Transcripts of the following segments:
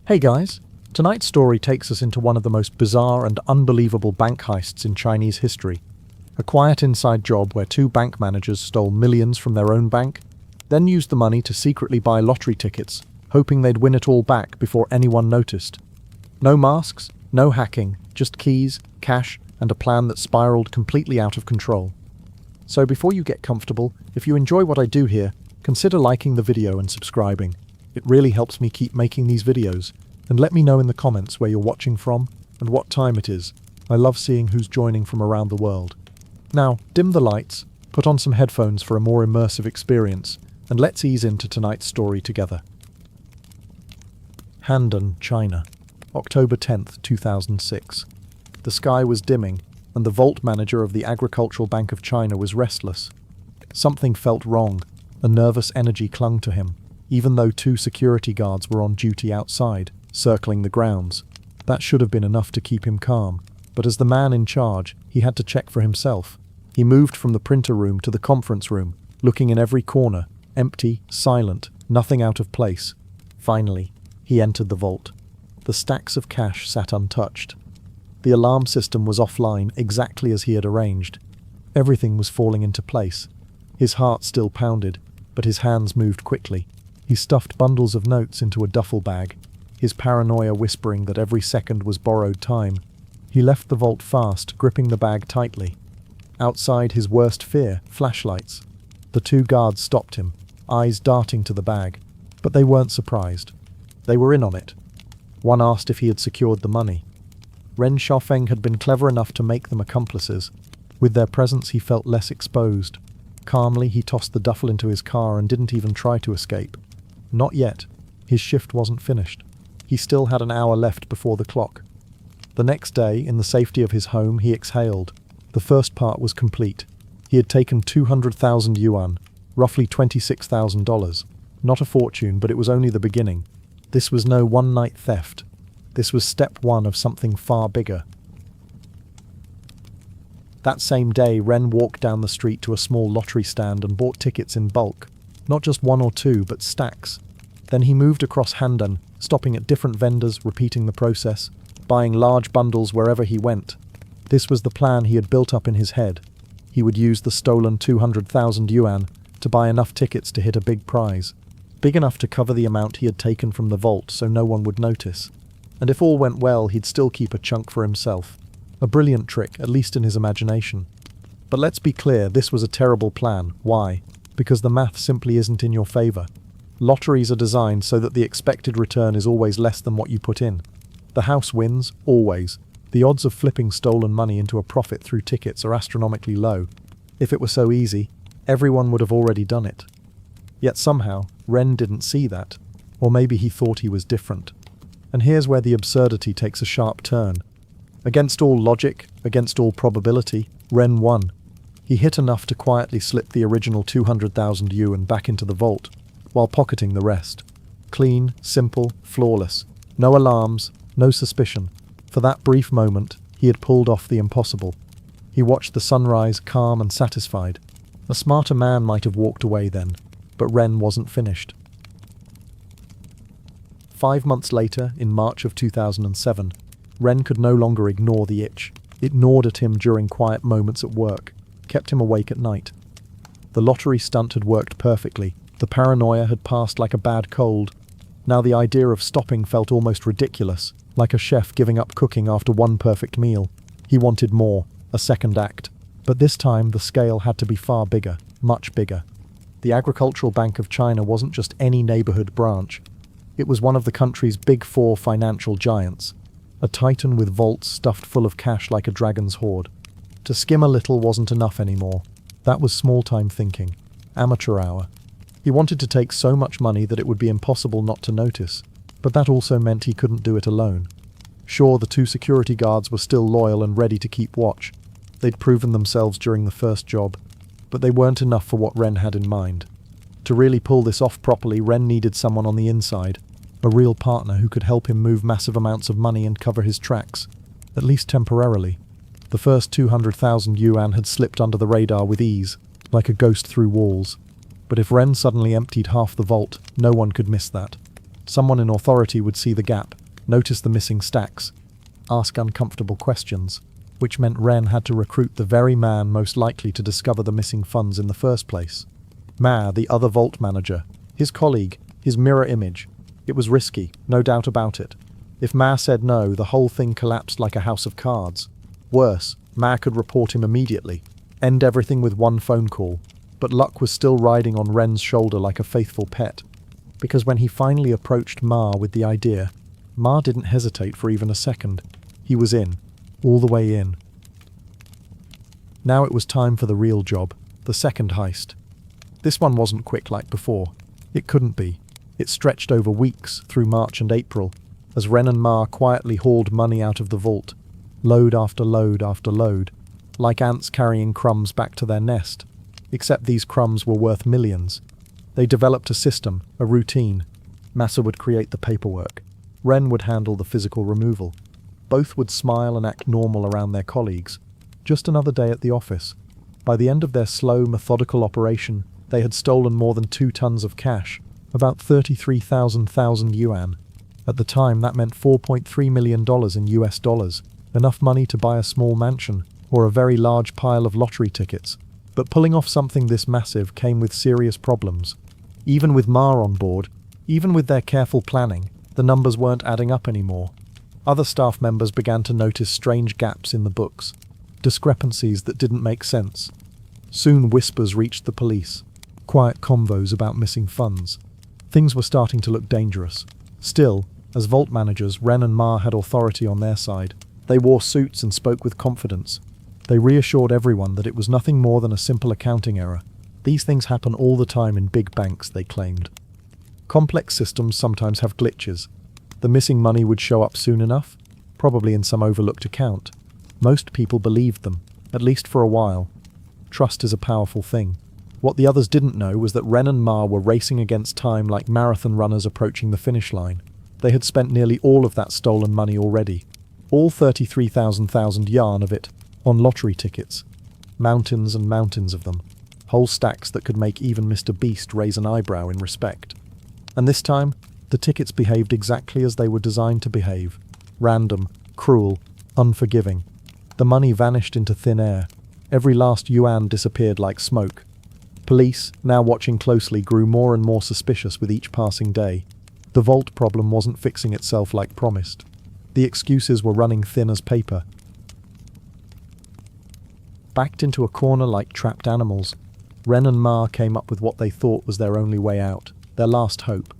Hey guys, tonight's story takes us into one of the most bizarre and unbelievable bank heists in Chinese history. A quiet inside job where two bank managers stole millions from their own bank, then used the money to secretly buy lottery tickets, hoping they'd win it all back before anyone noticed. No masks, no hacking, just keys, cash, and a plan that spiraled completely out of control. So before you get comfortable, if you enjoy what I do here, consider liking the video and subscribing. It really helps me keep making these videos, and let me know in the comments where you're watching from and what time it is. I love seeing who's joining from around the world. Now, dim the lights, put on some headphones for a more immersive experience, and let's ease into tonight's story together. Handan, China, October 10th, 2006. The sky was dimming, and the vault manager of the Agricultural Bank of China was restless. Something felt wrong. A nervous energy clung to him, even though two security guards were on duty outside, circling the grounds. That should have been enough to keep him calm, but as the man in charge, he had to check for himself. He moved from the printer room to the conference room, looking in every corner, empty, silent, nothing out of place. Finally, he entered the vault. The stacks of cash sat untouched. The alarm system was offline exactly as he had arranged. Everything was falling into place. His heart still pounded, but his hands moved quickly. He stuffed bundles of notes into a duffel bag, his paranoia whispering that every second was borrowed time. He left the vault fast, gripping the bag tightly. Outside, his worst fear, flashlights. The two guards stopped him, eyes darting to the bag, but they weren't surprised. They were in on it. One asked if he had secured the money. Ren Xiaofeng had been clever enough to make them accomplices. With their presence, he felt less exposed. Calmly, he tossed the duffel into his car and didn't even try to escape. Not yet. His shift wasn't finished. He still had an hour left before the clock. The next day, in the safety of his home, he exhaled. The first part was complete. He had taken 200,000 yuan, roughly $26,000. Not a fortune, but it was only the beginning. This was no one-night theft. This was step one of something far bigger. That same day, Ren walked down the street to a small lottery stand and bought tickets in bulk. Not just one or two, but stacks. Then he moved across Handan, stopping at different vendors, repeating the process, buying large bundles wherever he went. This was the plan he had built up in his head. He would use the stolen 200,000 yuan to buy enough tickets to hit a big prize. Big enough to cover the amount he had taken from the vault so no one would notice. And if all went well, he'd still keep a chunk for himself. A brilliant trick, at least in his imagination. But let's be clear, this was a terrible plan. Why? Because the math simply isn't in your favor. Lotteries are designed so that the expected return is always less than what you put in. The house wins, always. The odds of flipping stolen money into a profit through tickets are astronomically low. If it were so easy, everyone would have already done it. Yet somehow, Ren didn't see that. Or maybe he thought he was different. And here's where the absurdity takes a sharp turn. Against all logic, against all probability, Ren won. He hit enough to quietly slip the original 200,000 yuan back into the vault, while pocketing the rest. Clean, simple, flawless. No alarms, no suspicion. For that brief moment, he had pulled off the impossible. He watched the sunrise, calm and satisfied. A smarter man might have walked away then, but Ren wasn't finished. 5 months later, in March of 2007, Ren could no longer ignore the itch. It gnawed at him during quiet moments at work, kept him awake at night. The lottery stunt had worked perfectly. The paranoia had passed like a bad cold. Now the idea of stopping felt almost ridiculous, like a chef giving up cooking after one perfect meal. He wanted more, a second act. But this time the scale had to be far bigger, much bigger. The Agricultural Bank of China wasn't just any neighborhood branch. It was one of the country's big four financial giants. A titan with vaults stuffed full of cash like a dragon's hoard. To skim a little wasn't enough anymore. That was small-time thinking. Amateur hour. He wanted to take so much money that it would be impossible not to notice. But that also meant he couldn't do it alone. Sure, the two security guards were still loyal and ready to keep watch. They'd proven themselves during the first job. But they weren't enough for what Ren had in mind. To really pull this off properly, Ren needed someone on the inside. A real partner who could help him move massive amounts of money and cover his tracks. At least temporarily. The first 200,000 yuan had slipped under the radar with ease, like a ghost through walls. But if Ren suddenly emptied half the vault, no one could miss that. Someone in authority would see the gap, notice the missing stacks, ask uncomfortable questions, which meant Ren had to recruit the very man most likely to discover the missing funds in the first place. Ma, the other vault manager, his colleague, his mirror image. It was risky, no doubt about it. If Ma said no, the whole thing collapsed like a house of cards. Worse, Ma could report him immediately, end everything with one phone call. But luck was still riding on Ren's shoulder like a faithful pet. Because when he finally approached Ma with the idea, Ma didn't hesitate for even a second. He was in, all the way in. Now it was time for the real job, the second heist. This one wasn't quick like before. It couldn't be. It stretched over weeks through March and April, as Ren and Ma quietly hauled money out of the vault, load after load after load, like ants carrying crumbs back to their nest. Except these crumbs were worth millions. They developed a system, a routine. Massa would create the paperwork. Ren would handle the physical removal. Both would smile and act normal around their colleagues. Just another day at the office. By the end of their slow, methodical operation, they had stolen more than 2 tons of cash, about 33,000 yuan. At the time, that meant $4.3 million in US dollars, enough money to buy a small mansion or a very large pile of lottery tickets. But pulling off something this massive came with serious problems. Even with Ma on board, even with their careful planning, the numbers weren't adding up anymore. Other staff members began to notice strange gaps in the books, discrepancies that didn't make sense. Soon whispers reached the police, quiet convos about missing funds. Things were starting to look dangerous. Still, as vault managers, Ren and Ma had authority on their side. They wore suits and spoke with confidence. They reassured everyone that it was nothing more than a simple accounting error. These things happen all the time in big banks, they claimed. Complex systems sometimes have glitches. The missing money would show up soon enough, probably in some overlooked account. Most people believed them, at least for a while. Trust is a powerful thing. What the others didn't know was that Ren and Ma were racing against time like marathon runners approaching the finish line. They had spent nearly all of that stolen money already. All 33,000 yuan of it, on lottery tickets. Mountains and mountains of them. Whole stacks that could make even Mr. Beast raise an eyebrow in respect. And this time, the tickets behaved exactly as they were designed to behave. Random, cruel, unforgiving. The money vanished into thin air. Every last yuan disappeared like smoke. Police, now watching closely, grew more and more suspicious with each passing day. The vault problem wasn't fixing itself like promised. The excuses were running thin as paper. Backed into a corner like trapped animals, Ren and Ma came up with what they thought was their only way out, their last hope.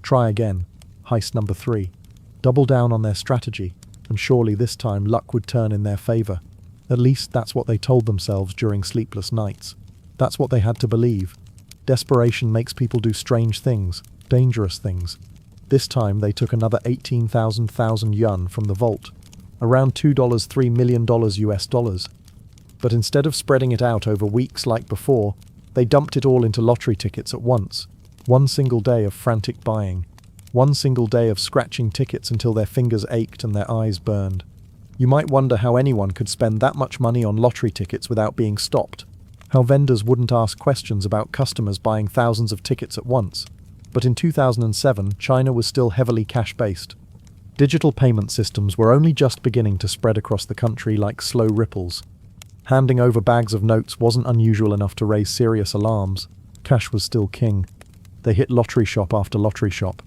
Try again. Heist number 3. Double down on their strategy, and surely this time luck would turn in their favor. At least that's what they told themselves during sleepless nights. That's what they had to believe. Desperation makes people do strange things, dangerous things. This time they took another 18,000 yuan from the vault, around $3 million US dollars. But instead of spreading it out over weeks like before, they dumped it all into lottery tickets at once. One single day of frantic buying. One single day of scratching tickets until their fingers ached and their eyes burned. You might wonder how anyone could spend that much money on lottery tickets without being stopped. How vendors wouldn't ask questions about customers buying thousands of tickets at once. But in 2007, China was still heavily cash-based. Digital payment systems were only just beginning to spread across the country like slow ripples. Handing over bags of notes wasn't unusual enough to raise serious alarms. Cash was still king. They hit lottery shop after lottery shop,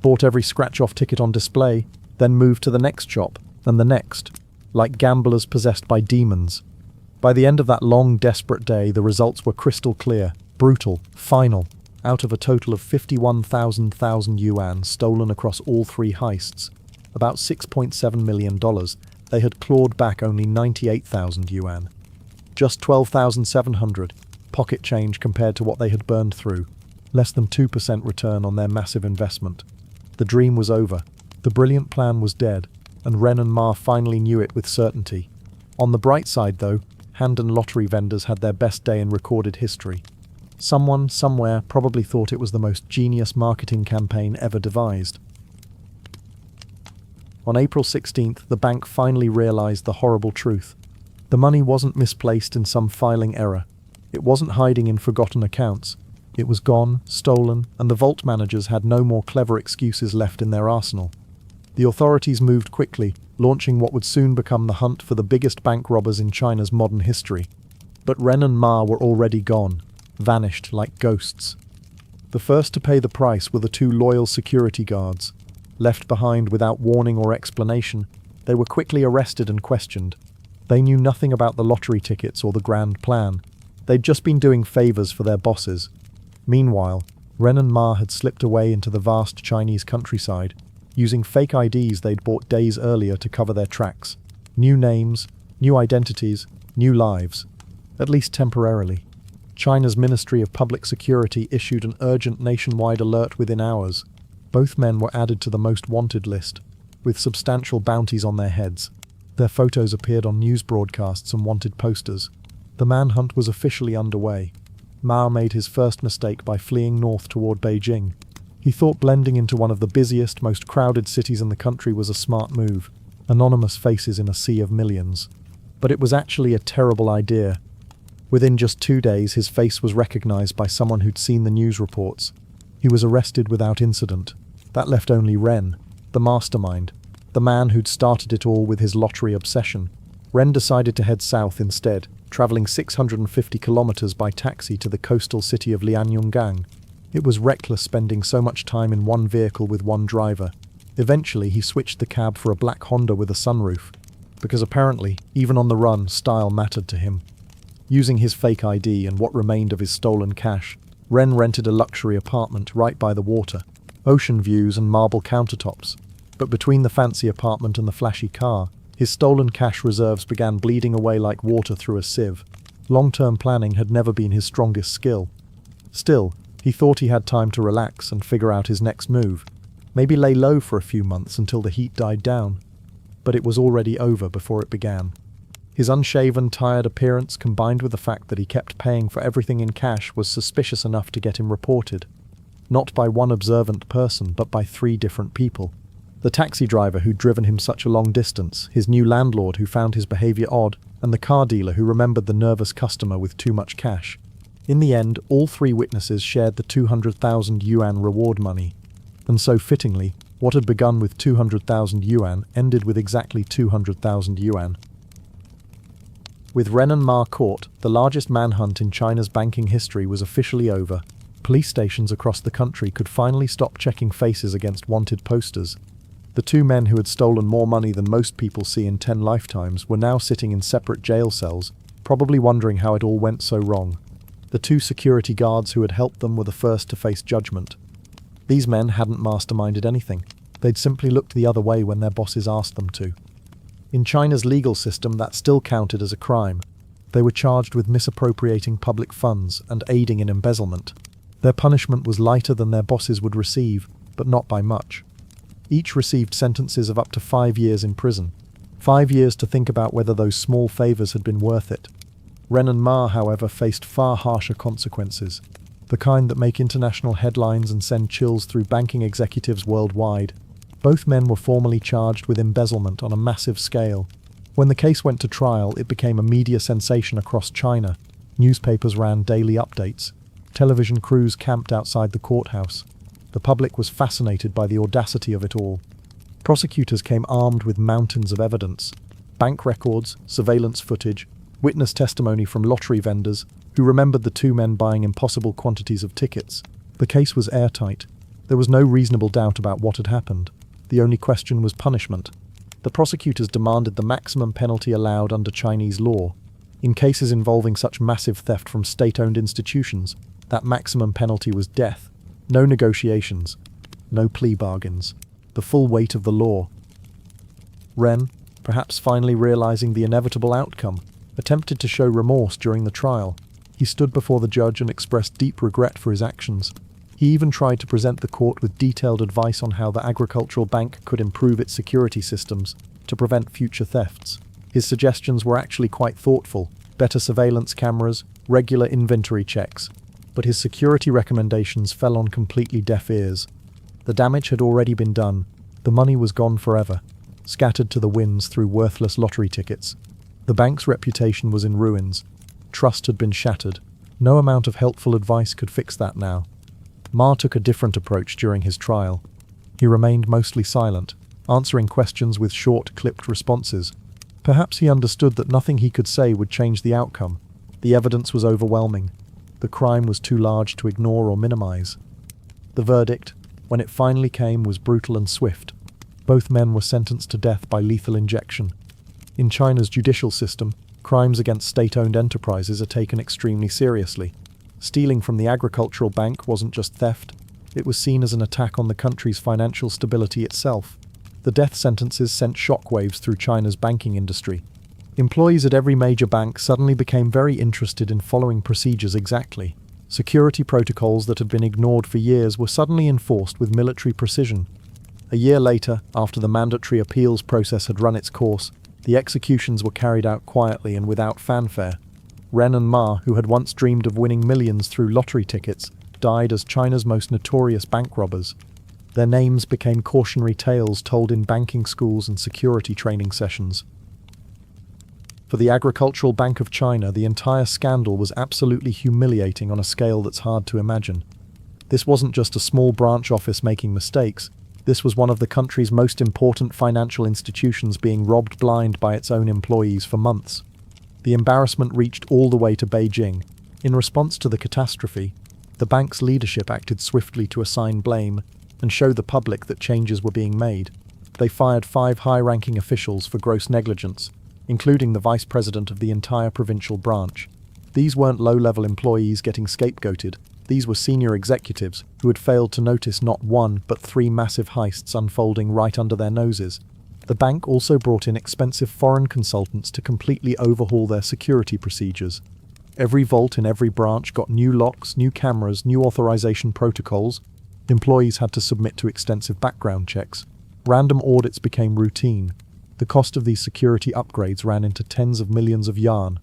bought every scratch-off ticket on display, then moved to the next shop, and the next, like gamblers possessed by demons. By the end of that long, desperate day, the results were crystal clear, brutal, final. Out of a total of 51,000 yuan stolen across all 3 heists, about $6.7 million, they had clawed back only 98,000 yuan. Just 12,700, pocket change compared to what they had burned through. Less than 2% return on their massive investment. The dream was over. The brilliant plan was dead, and Ren and Ma finally knew it with certainty. On the bright side, though, Handan lottery vendors had their best day in recorded history. Someone, somewhere, probably thought it was the most genius marketing campaign ever devised. On April 16th, the bank finally realized the horrible truth. The money wasn't misplaced in some filing error. It wasn't hiding in forgotten accounts. It was gone, stolen, and the vault managers had no more clever excuses left in their arsenal. The authorities moved quickly, launching what would soon become the hunt for the biggest bank robbers in China's modern history. But Ren and Ma were already gone, vanished like ghosts. The first to pay the price were the two loyal security guards. Left behind without warning or explanation, they were quickly arrested and questioned. They knew nothing about the lottery tickets or the grand plan. They'd just been doing favors for their bosses. Meanwhile, Ren and Ma had slipped away into the vast Chinese countryside, using fake IDs they'd bought days earlier to cover their tracks. New names, new identities, new lives. At least temporarily. China's Ministry of Public Security issued an urgent nationwide alert within hours. Both men were added to the most wanted list, with substantial bounties on their heads. Their photos appeared on news broadcasts and wanted posters. The manhunt was officially underway. Mao made his first mistake by fleeing north toward Beijing. He thought blending into one of the busiest, most crowded cities in the country was a smart move. Anonymous faces in a sea of millions. But it was actually a terrible idea. Within just 2 days, his face was recognized by someone who'd seen the news reports. He was arrested without incident. That left only Ren, the mastermind, the man who'd started it all with his lottery obsession. Ren decided to head south instead, traveling 650 kilometers by taxi to the coastal city of Lianyungang. It was reckless spending so much time in one vehicle with one driver. Eventually, he switched the cab for a black Honda with a sunroof, because apparently, even on the run, style mattered to him. Using his fake ID and what remained of his stolen cash, Ren rented a luxury apartment right by the water, ocean views and marble countertops. But between the fancy apartment and the flashy car, his stolen cash reserves began bleeding away like water through a sieve. Long-term planning had never been his strongest skill. Still, he thought he had time to relax and figure out his next move. Maybe lay low for a few months until the heat died down. But it was already over before it began. His unshaven, tired appearance combined with the fact that he kept paying for everything in cash was suspicious enough to get him reported. Not by one observant person, but by 3 different people. The taxi driver who'd driven him such a long distance, his new landlord who found his behavior odd, and the car dealer who remembered the nervous customer with too much cash. In the end, all 3 witnesses shared the 200,000 yuan reward money. And so fittingly, what had begun with 200,000 yuan ended with exactly 200,000 yuan. With Ren and Ma caught, the largest manhunt in China's banking history was officially over. Police stations across the country could finally stop checking faces against wanted posters. The 2 men who had stolen more money than most people see in 10 lifetimes were now sitting in separate jail cells, probably wondering how it all went so wrong. The 2 security guards who had helped them were the first to face judgment. These men hadn't masterminded anything. They'd simply looked the other way when their bosses asked them to. In China's legal system, that still counted as a crime. They were charged with misappropriating public funds and aiding in embezzlement. Their punishment was lighter than their bosses would receive, but not by much. Each received sentences of up to 5 years in prison. 5 years to think about whether those small favors had been worth it. Ren and Ma, however, faced far harsher consequences. The kind that make international headlines and send chills through banking executives worldwide. Both men were formally charged with embezzlement on a massive scale. When the case went to trial, it became a media sensation across China. Newspapers ran daily updates. Television crews camped outside the courthouse. The public was fascinated by the audacity of it all. Prosecutors came armed with mountains of evidence. Bank records, surveillance footage, witness testimony from lottery vendors, who remembered the 2 men buying impossible quantities of tickets. The case was airtight. There was no reasonable doubt about what had happened. The only question was punishment. The prosecutors demanded the maximum penalty allowed under Chinese law. In cases involving such massive theft from state-owned institutions, that maximum penalty was death. No negotiations. No plea bargains. The full weight of the law. Ren, perhaps finally realizing the inevitable outcome, attempted to show remorse during the trial. He stood before the judge and expressed deep regret for his actions. He even tried to present the court with detailed advice on how the agricultural bank could improve its security systems to prevent future thefts. His suggestions were actually quite thoughtful: better surveillance cameras, regular inventory checks. But his security recommendations fell on completely deaf ears. The damage had already been done. The money was gone forever, scattered to the winds through worthless lottery tickets. The bank's reputation was in ruins. Trust had been shattered. No amount of helpful advice could fix that now. Ma took a different approach during his trial. He remained mostly silent, answering questions with short, clipped responses. Perhaps he understood that nothing he could say would change the outcome. The evidence was overwhelming. The crime was too large to ignore or minimize. The verdict, when it finally came, was brutal and swift. Both men were sentenced to death by lethal injection. In China's judicial system, crimes against state-owned enterprises are taken extremely seriously. Stealing from the agricultural bank wasn't just theft, it was seen as an attack on the country's financial stability itself. The death sentences sent shockwaves through China's banking industry. Employees at every major bank suddenly became very interested in following procedures exactly. Security protocols that had been ignored for years were suddenly enforced with military precision. A year later, after the mandatory appeals process had run its course, the executions were carried out quietly and without fanfare. Ren and Ma, who had once dreamed of winning millions through lottery tickets, died as China's most notorious bank robbers. Their names became cautionary tales told in banking schools and security training sessions. For the Agricultural Bank of China, the entire scandal was absolutely humiliating on a scale that's hard to imagine. This wasn't just a small branch office making mistakes. This was one of the country's most important financial institutions being robbed blind by its own employees for months. The embarrassment reached all the way to Beijing. In response to the catastrophe, the bank's leadership acted swiftly to assign blame and show the public that changes were being made. They fired 5 high-ranking officials for gross negligence, including the vice president of the entire provincial branch. These weren't low-level employees getting scapegoated. These were senior executives who had failed to notice not one but 3 massive heists unfolding right under their noses. The bank also brought in expensive foreign consultants to completely overhaul their security procedures. Every vault in every branch got new locks, new cameras, new authorization protocols. Employees had to submit to extensive background checks. Random audits became routine. The cost of these security upgrades ran into tens of millions of yuan.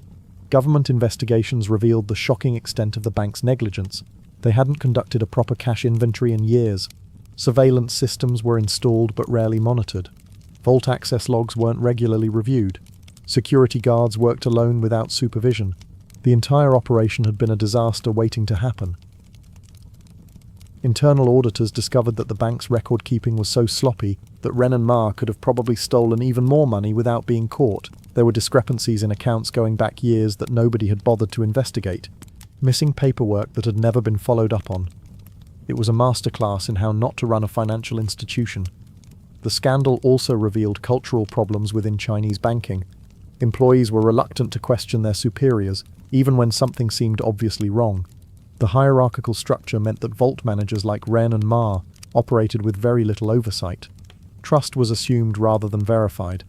Government investigations revealed the shocking extent of the bank's negligence. They hadn't conducted a proper cash inventory in years. Surveillance systems were installed but rarely monitored. Vault access logs weren't regularly reviewed. Security guards worked alone without supervision. The entire operation had been a disaster waiting to happen. Internal auditors discovered that the bank's record-keeping was so sloppy that Ren and Ma could have probably stolen even more money without being caught. There were discrepancies in accounts going back years that nobody had bothered to investigate. Missing paperwork that had never been followed up on. It was a masterclass in how not to run a financial institution. The scandal also revealed cultural problems within Chinese banking. Employees were reluctant to question their superiors, even when something seemed obviously wrong. The hierarchical structure meant that vault managers like Ren and Ma operated with very little oversight. Trust was assumed rather than verified.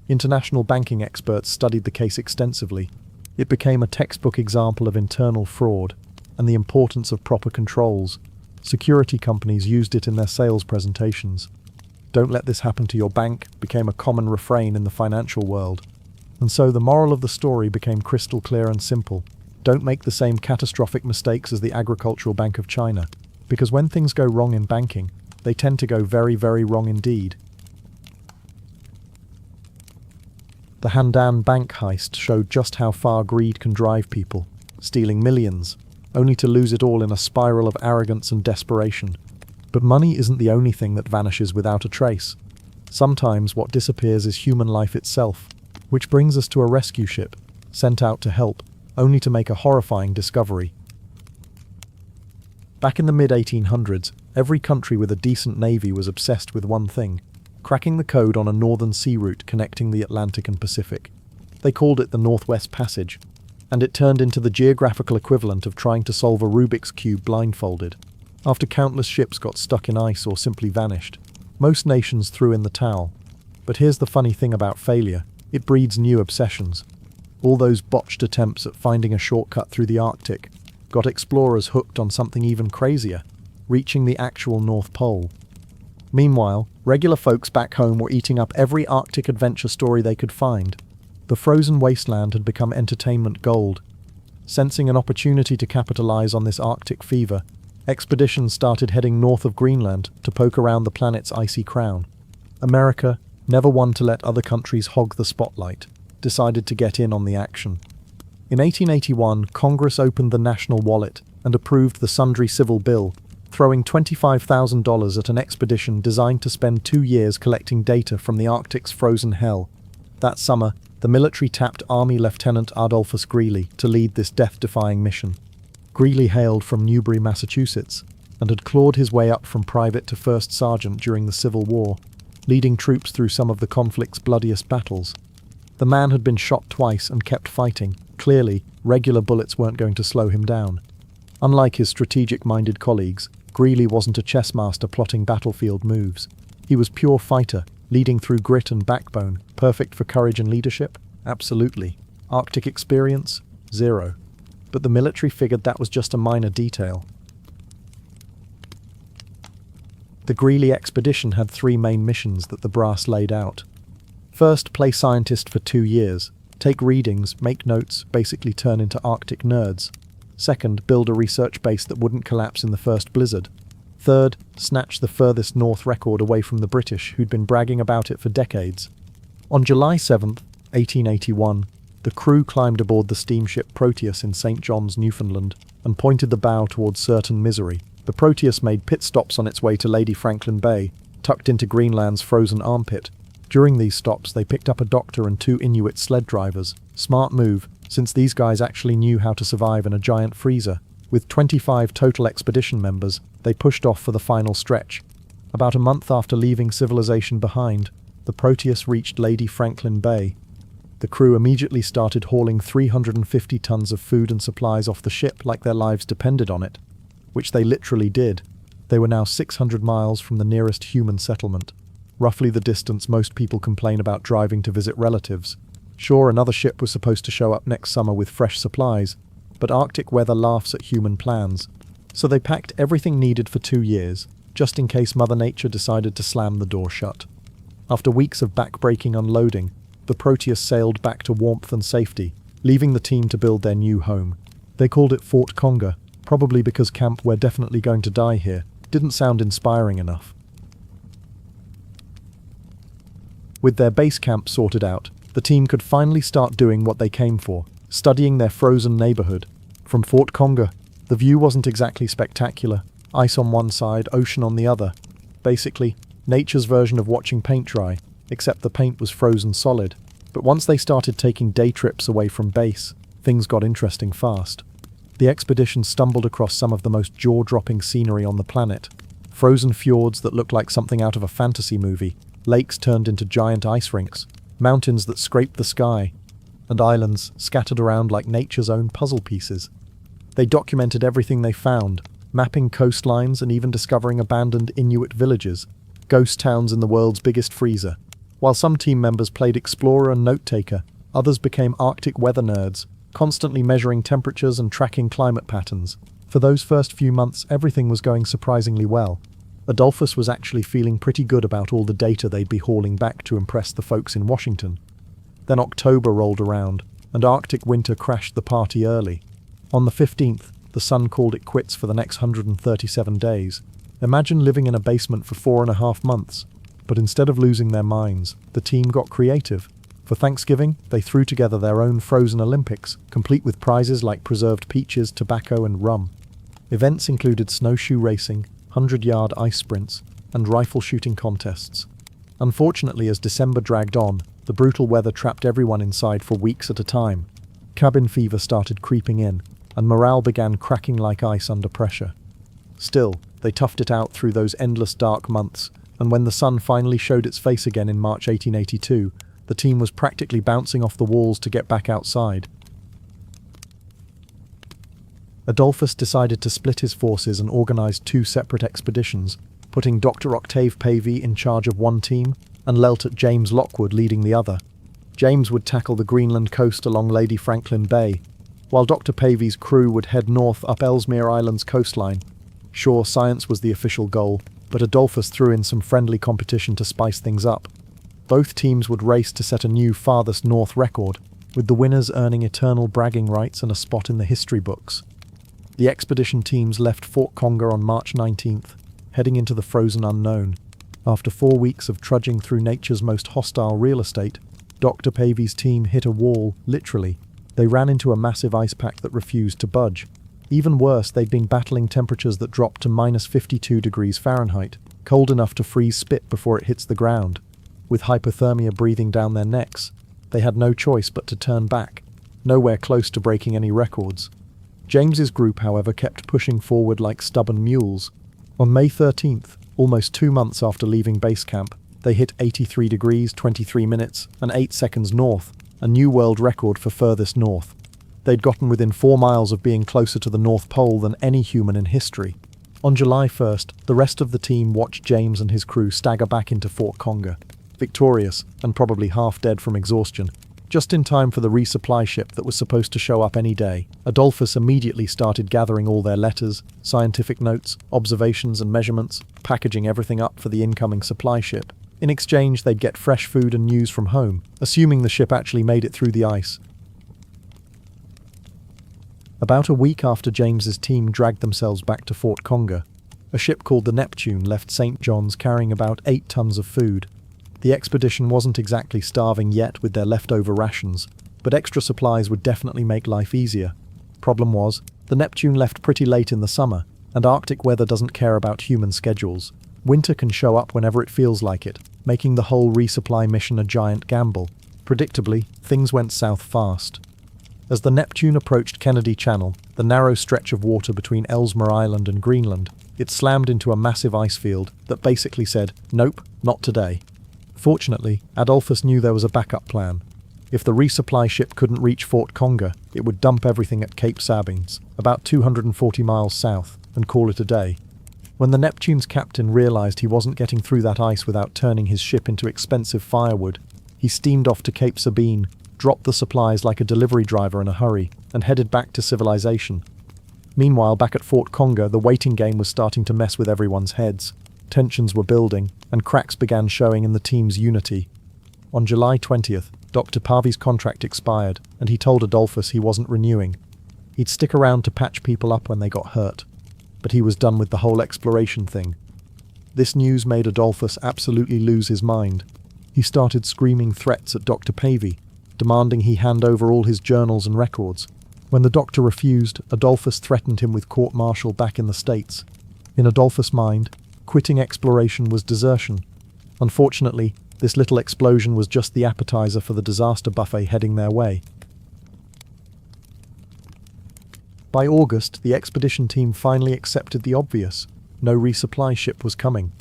International banking experts studied the case extensively. It became a textbook example of internal fraud and the importance of proper controls. Security companies used it in their sales presentations. "Don't let this happen to your bank" became a common refrain in the financial world. And so the moral of the story became crystal clear and simple. Don't make the same catastrophic mistakes as the Agricultural Bank of China, because when things go wrong in banking, they tend to go very, very wrong indeed. The Handan bank heist showed just how far greed can drive people, stealing millions, only to lose it all in a spiral of arrogance and desperation. But money isn't the only thing that vanishes without a trace. Sometimes what disappears is human life itself, which brings us to a rescue ship, sent out to help, only to make a horrifying discovery. Back in the mid-1800s, every country with a decent navy was obsessed with one thing: cracking the code on a northern sea route connecting the Atlantic and Pacific. They called it the Northwest Passage, and it turned into the geographical equivalent of trying to solve a Rubik's Cube blindfolded. After countless ships got stuck in ice or simply vanished, most nations threw in the towel. But here's the funny thing about failure: it breeds new obsessions. All those botched attempts at finding a shortcut through the Arctic got explorers hooked on something even crazier: reaching the actual North Pole. Meanwhile, regular folks back home were eating up every Arctic adventure story they could find. The frozen wasteland had become entertainment gold. Sensing an opportunity to capitalize on this Arctic fever, expeditions started heading north of Greenland to poke around the planet's icy crown. America, never one to let other countries hog the spotlight, decided to get in on the action. In 1881, Congress opened the national wallet and approved the Sundry Civil Bill, throwing $25,000 at an expedition designed to spend 2 years collecting data from the Arctic's frozen hell. That summer, the military tapped Army Lieutenant Adolphus Greely to lead this death-defying mission. Greely hailed from Newbury, Massachusetts, and had clawed his way up from private to first sergeant during the Civil War, leading troops through some of the conflict's bloodiest battles. The man had been shot twice and kept fighting. Clearly, regular bullets weren't going to slow him down. Unlike his strategic-minded colleagues, Greely wasn't a chess master plotting battlefield moves. He was pure fighter, leading through grit and backbone. Perfect for courage and leadership? Absolutely. Arctic experience? 0. But the military figured that was just a minor detail. The Greely expedition had 3 main missions that the brass laid out. First, play scientist for 2 years. Take readings, make notes, basically turn into Arctic nerds. Second, build a research base that wouldn't collapse in the first blizzard. Third, snatch the furthest north record away from the British, who'd been bragging about it for decades. On July 7, 1881, the crew climbed aboard the steamship Proteus in St. John's, Newfoundland, and pointed the bow towards certain misery. The Proteus made pit stops on its way to Lady Franklin Bay, tucked into Greenland's frozen armpit. During these stops, they picked up a doctor and 2 Inuit sled drivers. Smart move, since these guys actually knew how to survive in a giant freezer. With 25 total expedition members, they pushed off for the final stretch. About a month after leaving civilization behind, the Proteus reached Lady Franklin Bay. The crew immediately started hauling 350 tons of food and supplies off the ship like their lives depended on it, which they literally did. They were now 600 miles from the nearest human settlement, roughly the distance most people complain about driving to visit relatives. Sure, another ship was supposed to show up next summer with fresh supplies, but Arctic weather laughs at human plans. So they packed everything needed for 2 years, just in case Mother Nature decided to slam the door shut. After weeks of back-breaking unloading, the Proteus sailed back to warmth and safety, leaving the team to build their new home. They called it Fort Conger, probably because Camp We're Definitely Going to Die Here didn't sound inspiring enough. With their base camp sorted out, the team could finally start doing what they came for, studying their frozen neighborhood. From Fort Conger, the view wasn't exactly spectacular. Ice on one side, ocean on the other. Basically, nature's version of watching paint dry, except the paint was frozen solid. But once they started taking day trips away from base, things got interesting fast. The expedition stumbled across some of the most jaw-dropping scenery on the planet. Frozen fjords that looked like something out of a fantasy movie, lakes turned into giant ice rinks, mountains that scraped the sky, and islands scattered around like nature's own puzzle pieces. They documented everything they found, mapping coastlines and even discovering abandoned Inuit villages, ghost towns in the world's biggest freezer. While some team members played explorer and note-taker, others became Arctic weather nerds, constantly measuring temperatures and tracking climate patterns. For those first few months, everything was going surprisingly well. Adolphus was actually feeling pretty good about all the data they'd be hauling back to impress the folks in Washington. Then October rolled around, and Arctic winter crashed the party early. On the 15th, the sun called it quits for the next 137 days. Imagine living in a basement for 4.5 months. But instead of losing their minds, the team got creative. For Thanksgiving, they threw together their own frozen Olympics, complete with prizes like preserved peaches, tobacco, and rum. Events included snowshoe racing, 100-yard ice sprints, and rifle shooting contests. Unfortunately, as December dragged on, the brutal weather trapped everyone inside for weeks at a time. Cabin fever started creeping in, and morale began cracking like ice under pressure. Still, they toughed it out through those endless dark months, and when the sun finally showed its face again in March 1882, the team was practically bouncing off the walls to get back outside. Adolphus decided to split his forces and organized 2 separate expeditions, putting Dr. Octave Pavey in charge of one team and Lieutenant James Lockwood leading the other. James would tackle the Greenland coast along Lady Franklin Bay, while Dr. Pavey's crew would head north up Ellesmere Island's coastline. Sure, science was the official goal, but Adolphus threw in some friendly competition to spice things up. Both teams would race to set a new farthest north record, with the winners earning eternal bragging rights and a spot in the history books. The expedition teams left Fort Conger on March 19th, heading into the frozen unknown. After 4 weeks of trudging through nature's most hostile real estate, Dr. Pavey's team hit a wall, literally. They ran into a massive ice pack that refused to budge. Even worse, they'd been battling temperatures that dropped to -52 degrees Fahrenheit, cold enough to freeze spit before it hits the ground. With hypothermia breathing down their necks, they had no choice but to turn back, nowhere close to breaking any records. James's group, however, kept pushing forward like stubborn mules. On May 13th, almost 2 months after leaving base camp, they hit 83 degrees, 23 minutes, and 8 seconds north, a new world record for furthest north. They'd gotten within 4 miles of being closer to the North Pole than any human in history. On July 1st, the rest of the team watched James and his crew stagger back into Fort Conger, victorious and probably half dead from exhaustion. Just in time for the resupply ship that was supposed to show up any day, Adolphus immediately started gathering all their letters, scientific notes, observations and measurements, packaging everything up for the incoming supply ship. In exchange, they'd get fresh food and news from home, assuming the ship actually made it through the ice. About a week after James's team dragged themselves back to Fort Conger, a ship called the Neptune left St. John's carrying about 8 tons of food. The expedition wasn't exactly starving yet with their leftover rations, but extra supplies would definitely make life easier. Problem was, the Neptune left pretty late in the summer, and Arctic weather doesn't care about human schedules. Winter can show up whenever it feels like it, making the whole resupply mission a giant gamble. Predictably, things went south fast. As the Neptune approached Kennedy Channel, the narrow stretch of water between Ellesmere Island and Greenland, it slammed into a massive ice field that basically said, "Nope, not today." Fortunately, Adolphus knew there was a backup plan. If the resupply ship couldn't reach Fort Conger, it would dump everything at Cape Sabines, about 240 miles south, and call it a day. When the Neptune's captain realized he wasn't getting through that ice without turning his ship into expensive firewood, he steamed off to Cape Sabine, dropped the supplies like a delivery driver in a hurry, and headed back to civilization. Meanwhile, back at Fort Conger, the waiting game was starting to mess with everyone's heads. Tensions were building, and cracks began showing in the team's unity. On July 20th, Dr. Pavi's contract expired, and he told Adolphus he wasn't renewing. He'd stick around to patch people up when they got hurt, but he was done with the whole exploration thing. This news made Adolphus absolutely lose his mind. He started screaming threats at Dr. Pavey, demanding he hand over all his journals and records. When the doctor refused, Adolphus threatened him with court-martial back in the States. In Adolphus' mind, quitting exploration was desertion. Unfortunately, this little explosion was just the appetizer for the disaster buffet heading their way. By August, the expedition team finally accepted the obvious. No resupply ship was coming.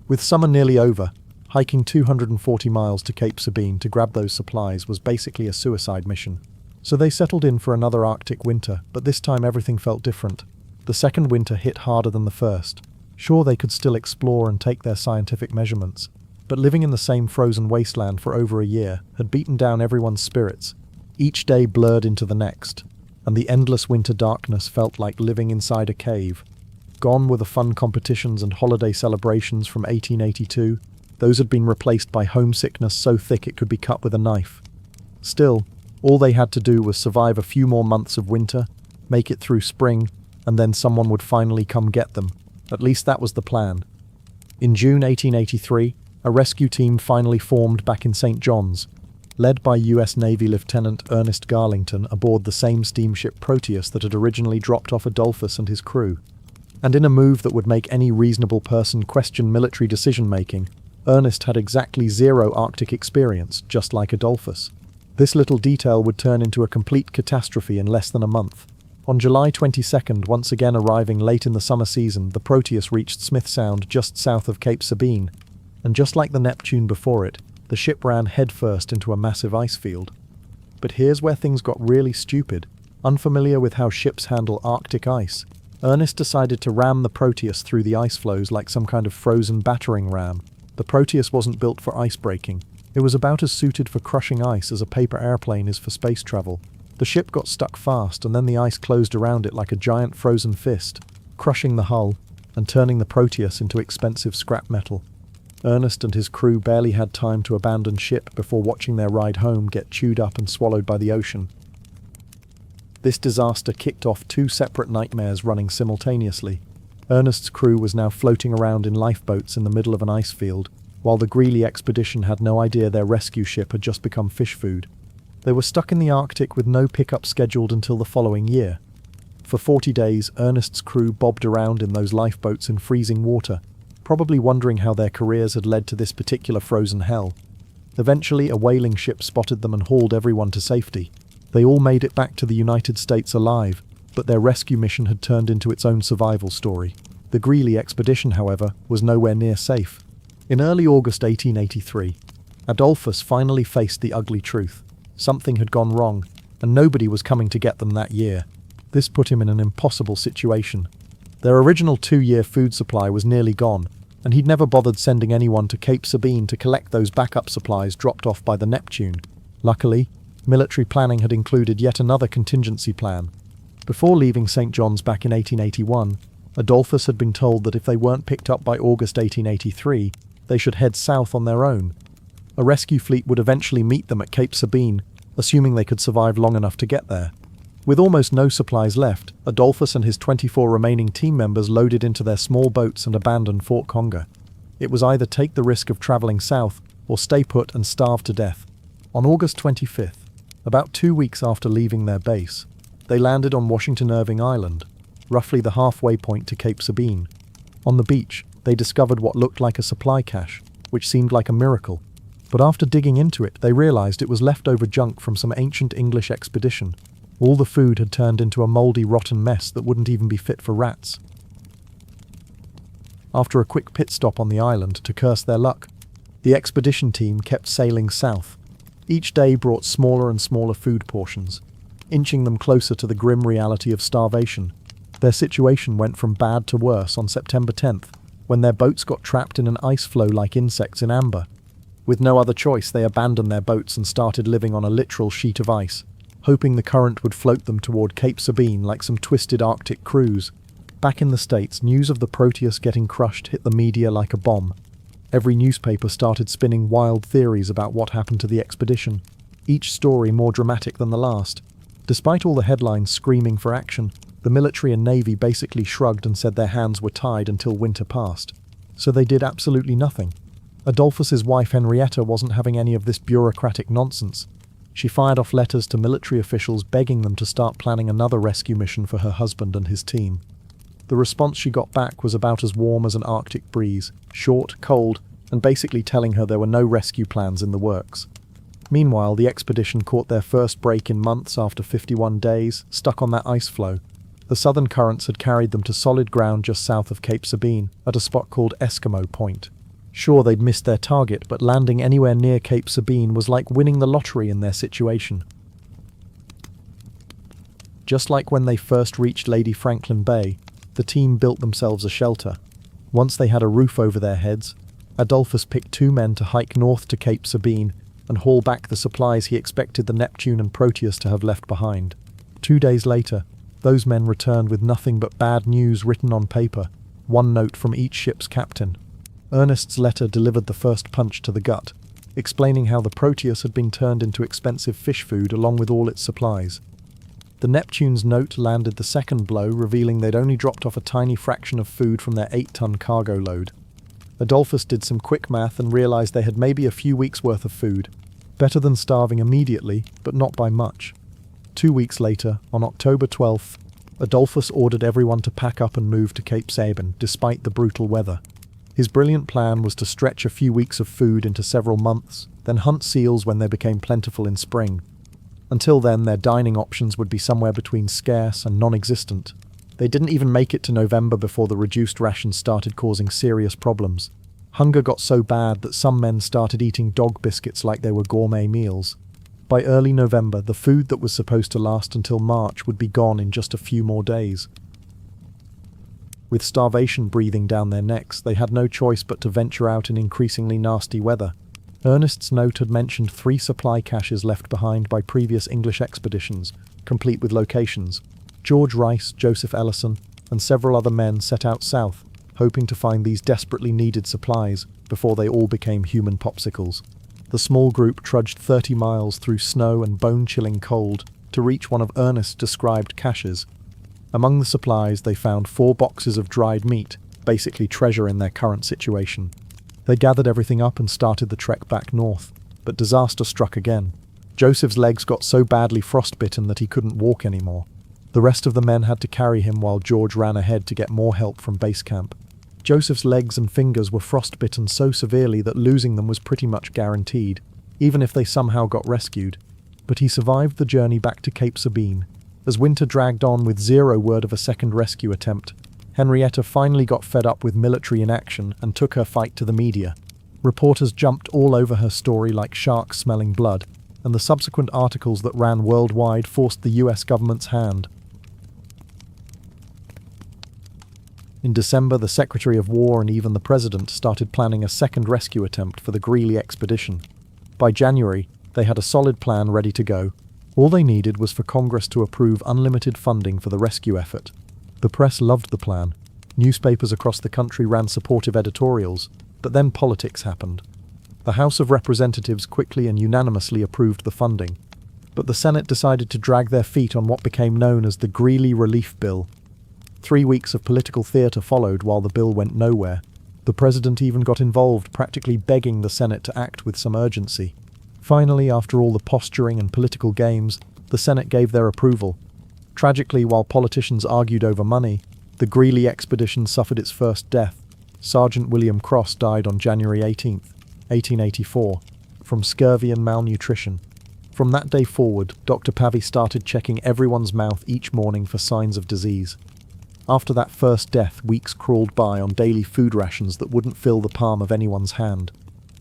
With summer nearly over, hiking 240 miles to Cape Sabine to grab those supplies was basically a suicide mission. So they settled in for another Arctic winter, but this time everything felt different. The second winter hit harder than the first. Sure, they could still explore and take their scientific measurements, but living in the same frozen wasteland for over a year had beaten down everyone's spirits. Each day blurred into the next, and the endless winter darkness felt like living inside a cave. Gone were the fun competitions and holiday celebrations from 1882. Those had been replaced by homesickness so thick it could be cut with a knife. Still, all they had to do was survive a few more months of winter, make it through spring, and then someone would finally come get them. At least that was the plan. In June 1883, a rescue team finally formed back in St. John's, led by US Navy Lieutenant Ernest Garlington aboard the same steamship Proteus that had originally dropped off Adolphus and his crew. And in a move that would make any reasonable person question military decision-making, Ernest had exactly 0 Arctic experience, just like Adolphus. This little detail would turn into a complete catastrophe in less than a month. On July 22nd, once again arriving late in the summer season, the Proteus reached Smith Sound just south of Cape Sabine, and just like the Neptune before it, the ship ran headfirst into a massive ice field. But here's where things got really stupid. Unfamiliar with how ships handle Arctic ice, Ernest decided to ram the Proteus through the ice floes like some kind of frozen battering ram. The Proteus wasn't built for ice breaking. It was about as suited for crushing ice as a paper airplane is for space travel. The ship got stuck fast, and then the ice closed around it like a giant frozen fist, crushing the hull and turning the Proteus into expensive scrap metal. Ernest and his crew barely had time to abandon ship before watching their ride home get chewed up and swallowed by the ocean. This disaster kicked off 2 separate nightmares running simultaneously. Ernest's crew was now floating around in lifeboats in the middle of an ice field, while the Greely expedition had no idea their rescue ship had just become fish food. They were stuck in the Arctic with no pickup scheduled until the following year. For 40 days, Ernest's crew bobbed around in those lifeboats in freezing water, probably wondering how their careers had led to this particular frozen hell. Eventually, a whaling ship spotted them and hauled everyone to safety. They all made it back to the United States alive, but their rescue mission had turned into its own survival story. The Greely expedition, however, was nowhere near safe. In early August 1883, Adolphus finally faced the ugly truth. Something had gone wrong, and nobody was coming to get them that year. This put him in an impossible situation. Their original 2-year food supply was nearly gone, and he'd never bothered sending anyone to Cape Sabine to collect those backup supplies dropped off by the Neptune. Luckily, military planning had included yet another contingency plan. Before leaving St. John's back in 1881, Adolphus had been told that if they weren't picked up by August 1883, they should head south on their own. A rescue fleet would eventually meet them at Cape Sabine, assuming they could survive long enough to get there. With almost no supplies left, Adolphus and his 24 remaining team members loaded into their small boats and abandoned Fort Conger. It was either take the risk of travelling south or stay put and starve to death. On August 25th, about 2 weeks after leaving their base, they landed on Washington Irving Island, roughly the halfway point to Cape Sabine. On the beach, they discovered what looked like a supply cache, which seemed like a miracle. But after digging into it, they realized it was leftover junk from some ancient English expedition. All the food had turned into a moldy, rotten mess that wouldn't even be fit for rats. After a quick pit stop on the island to curse their luck, the expedition team kept sailing south. Each day brought smaller and smaller food portions, inching them closer to the grim reality of starvation. Their situation went from bad to worse on September 10th, when their boats got trapped in an ice floe like insects in amber. With no other choice, they abandoned their boats and started living on a literal sheet of ice, hoping the current would float them toward Cape Sabine like some twisted Arctic cruise. Back in the States, news of the Proteus getting crushed hit the media like a bomb. Every newspaper started spinning wild theories about what happened to the expedition, each story more dramatic than the last. Despite all the headlines screaming for action, the military and navy basically shrugged and said their hands were tied until winter passed. So they did absolutely nothing. Adolphus's wife Henrietta wasn't having any of this bureaucratic nonsense. She fired off letters to military officials begging them to start planning another rescue mission for her husband and his team. The response she got back was about as warm as an Arctic breeze, short, cold, and basically telling her there were no rescue plans in the works. Meanwhile, the expedition caught their first break in months after 51 days, stuck on that ice floe. The southern currents had carried them to solid ground just south of Cape Sabine, at a spot called Eskimo Point. Sure, they'd missed their target, but landing anywhere near Cape Sabine was like winning the lottery in their situation. Just like when they first reached Lady Franklin Bay, the team built themselves a shelter. Once they had a roof over their heads, Adolphus picked 2 men to hike north to Cape Sabine and haul back the supplies he expected the Neptune and Proteus to have left behind. 2 days later, those men returned with nothing but bad news written on paper, 1 note from each ship's captain. Ernest's letter delivered the first punch to the gut, explaining how the Proteus had been turned into expensive fish food along with all its supplies. The Neptune's note landed the second blow, revealing they'd only dropped off a tiny fraction of food from their 8-ton cargo load. Adolphus did some quick math and realized they had maybe a few weeks' worth of food. Better than starving immediately, but not by much. 2 weeks later, on October 12th, Adolphus ordered everyone to pack up and move to Cape Sabine, despite the brutal weather. His brilliant plan was to stretch a few weeks of food into several months, then hunt seals when they became plentiful in spring. Until then, their dining options would be somewhere between scarce and non-existent. They didn't even make it to November before the reduced rations started causing serious problems. Hunger got so bad that some men started eating dog biscuits like they were gourmet meals. By early November, the food that was supposed to last until March would be gone in just a few more days. With starvation breathing down their necks, they had no choice but to venture out in increasingly nasty weather. Ernest's note had mentioned 3 supply caches left behind by previous English expeditions, complete with locations. George Rice, Joseph Ellison, and several other men set out south, hoping to find these desperately needed supplies before they all became human popsicles. The small group trudged 30 miles through snow and bone-chilling cold to reach one of Ernest's described caches. Among the supplies, they found 4 boxes of dried meat, basically treasure in their current situation. They gathered everything up and started the trek back north, but disaster struck again. Joseph's legs got so badly frostbitten that he couldn't walk anymore. The rest of the men had to carry him while George ran ahead to get more help from base camp. Joseph's legs and fingers were frostbitten so severely that losing them was pretty much guaranteed, even if they somehow got rescued. But he survived the journey back to Cape Sabine. As winter dragged on with zero word of a second rescue attempt, Henrietta finally got fed up with military inaction and took her fight to the media. Reporters jumped all over her story like sharks smelling blood, and the subsequent articles that ran worldwide forced the US government's hand. In December, the Secretary of War and even the President started planning a second rescue attempt for the Greely expedition. By January, they had a solid plan ready to go. All they needed was for Congress to approve unlimited funding for the rescue effort. The press loved the plan. Newspapers across the country ran supportive editorials, but then politics happened. The House of Representatives quickly and unanimously approved the funding, but the Senate decided to drag their feet on what became known as the Greely Relief Bill. 3 weeks of political theatre followed while the bill went nowhere. The president even got involved, practically begging the Senate to act with some urgency. Finally, after all the posturing and political games, the Senate gave their approval. Tragically, while politicians argued over money, the Greely expedition suffered its first death. Sergeant William Cross died on January 18, 1884, from scurvy and malnutrition. From that day forward, Dr. Pavey started checking everyone's mouth each morning for signs of disease. After that first death, weeks crawled by on daily food rations that wouldn't fill the palm of anyone's hand.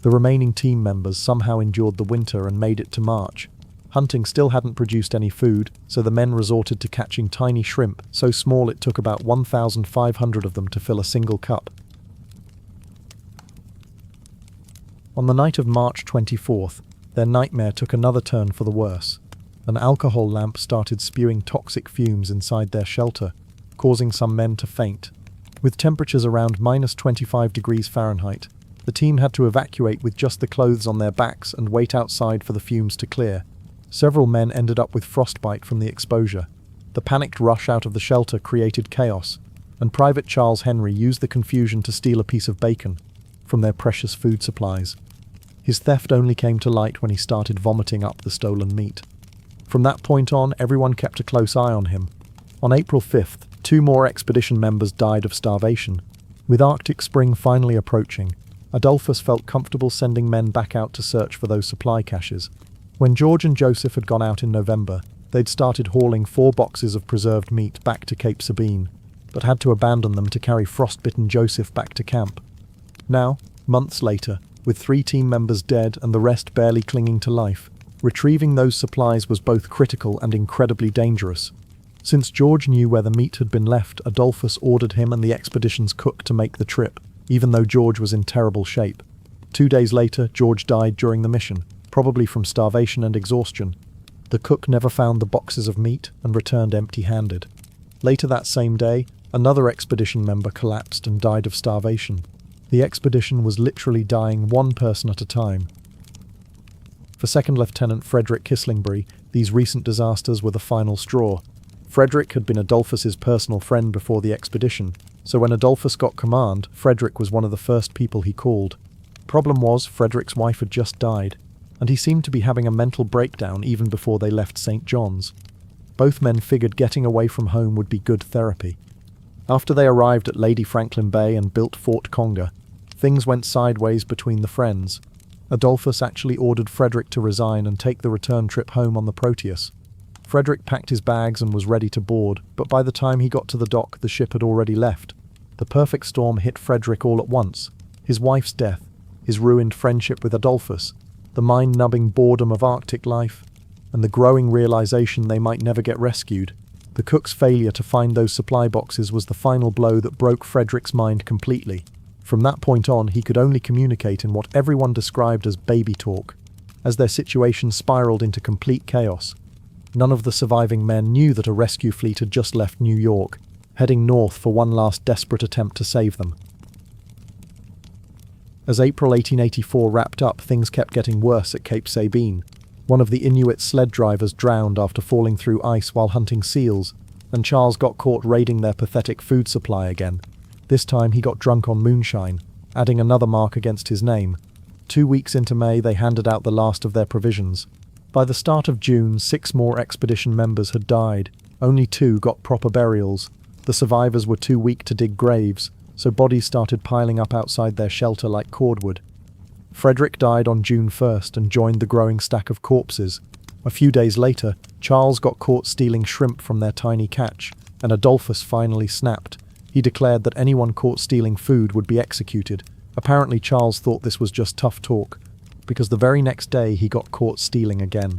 The remaining team members somehow endured the winter and made it to March. Hunting still hadn't produced any food, so the men resorted to catching tiny shrimp, so small it took about 1,500 of them to fill a single cup. On the night of March 24th, their nightmare took another turn for the worse. An alcohol lamp started spewing toxic fumes inside their shelter, causing some men to faint. With temperatures around -25 degrees Fahrenheit, the team had to evacuate with just the clothes on their backs and wait outside for the fumes to clear. Several men ended up with frostbite from the exposure. The panicked rush out of the shelter created chaos, and Private Charles Henry used the confusion to steal a piece of bacon from their precious food supplies. His theft only came to light when he started vomiting up the stolen meat. From that point on, everyone kept a close eye on him. On April 5th, 2 more expedition members died of starvation. With Arctic spring finally approaching, Adolphus felt comfortable sending men back out to search for those supply caches. When George and Joseph had gone out in November, they'd started hauling 4 boxes of preserved meat back to Cape Sabine, but had to abandon them to carry frostbitten Joseph back to camp. Now, months later, with 3 team members dead and the rest barely clinging to life, retrieving those supplies was both critical and incredibly dangerous. Since George knew where the meat had been left, Adolphus ordered him and the expedition's cook to make the trip, even though George was in terrible shape. 2 days later, George died during the mission, probably from starvation and exhaustion. The cook never found the boxes of meat and returned empty-handed. Later that same day, another expedition member collapsed and died of starvation. The expedition was literally dying one person at a time. For Second Lieutenant Frederick Kislingbury, these recent disasters were the final straw. Frederick had been Adolphus's personal friend before the expedition, so when Adolphus got command, Frederick was one of the first people he called. Problem was, Frederick's wife had just died, and he seemed to be having a mental breakdown even before they left St. John's. Both men figured getting away from home would be good therapy. After they arrived at Lady Franklin Bay and built Fort Conger, things went sideways between the friends. Adolphus actually ordered Frederick to resign and take the return trip home on the Proteus. Frederick packed his bags and was ready to board, but by the time he got to the dock, the ship had already left. The perfect storm hit Frederick all at once. His wife's death, his ruined friendship with Adolphus, the mind-numbing boredom of Arctic life, and the growing realization they might never get rescued. The cook's failure to find those supply boxes was the final blow that broke Frederick's mind completely. From that point on, he could only communicate in what everyone described as baby talk. As their situation spiraled into complete chaos, none of the surviving men knew that a rescue fleet had just left New York, heading north for one last desperate attempt to save them. As April 1884 wrapped up, things kept getting worse at Cape Sabine. One of the Inuit sled drivers drowned after falling through ice while hunting seals, and Charles got caught raiding their pathetic food supply again. This time he got drunk on moonshine, adding another mark against his name. 2 weeks into May, they handed out the last of their provisions. By the start of June, 6 more expedition members had died. Only 2 got proper burials. The survivors were too weak to dig graves, so bodies started piling up outside their shelter like cordwood. Frederick died on June 1st and joined the growing stack of corpses. A few days later, Charles got caught stealing shrimp from their tiny catch, and Adolphus finally snapped. He declared that anyone caught stealing food would be executed. Apparently Charles thought this was just tough talk, because the very next day he got caught stealing again.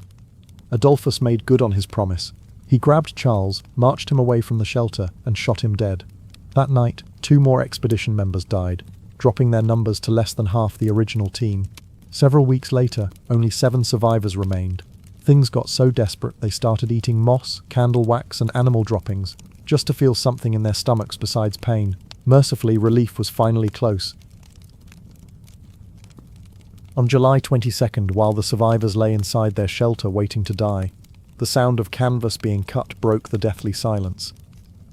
Adolphus made good on his promise. He grabbed Charles, marched him away from the shelter, and shot him dead. That night, 2 more expedition members died, dropping their numbers to less than half the original team. Several weeks later, only 7 survivors remained. Things got so desperate they started eating moss, candle wax, and animal droppings, just to feel something in their stomachs besides pain. Mercifully, relief was finally close. On July 22nd, while the survivors lay inside their shelter waiting to die, the sound of canvas being cut broke the deathly silence.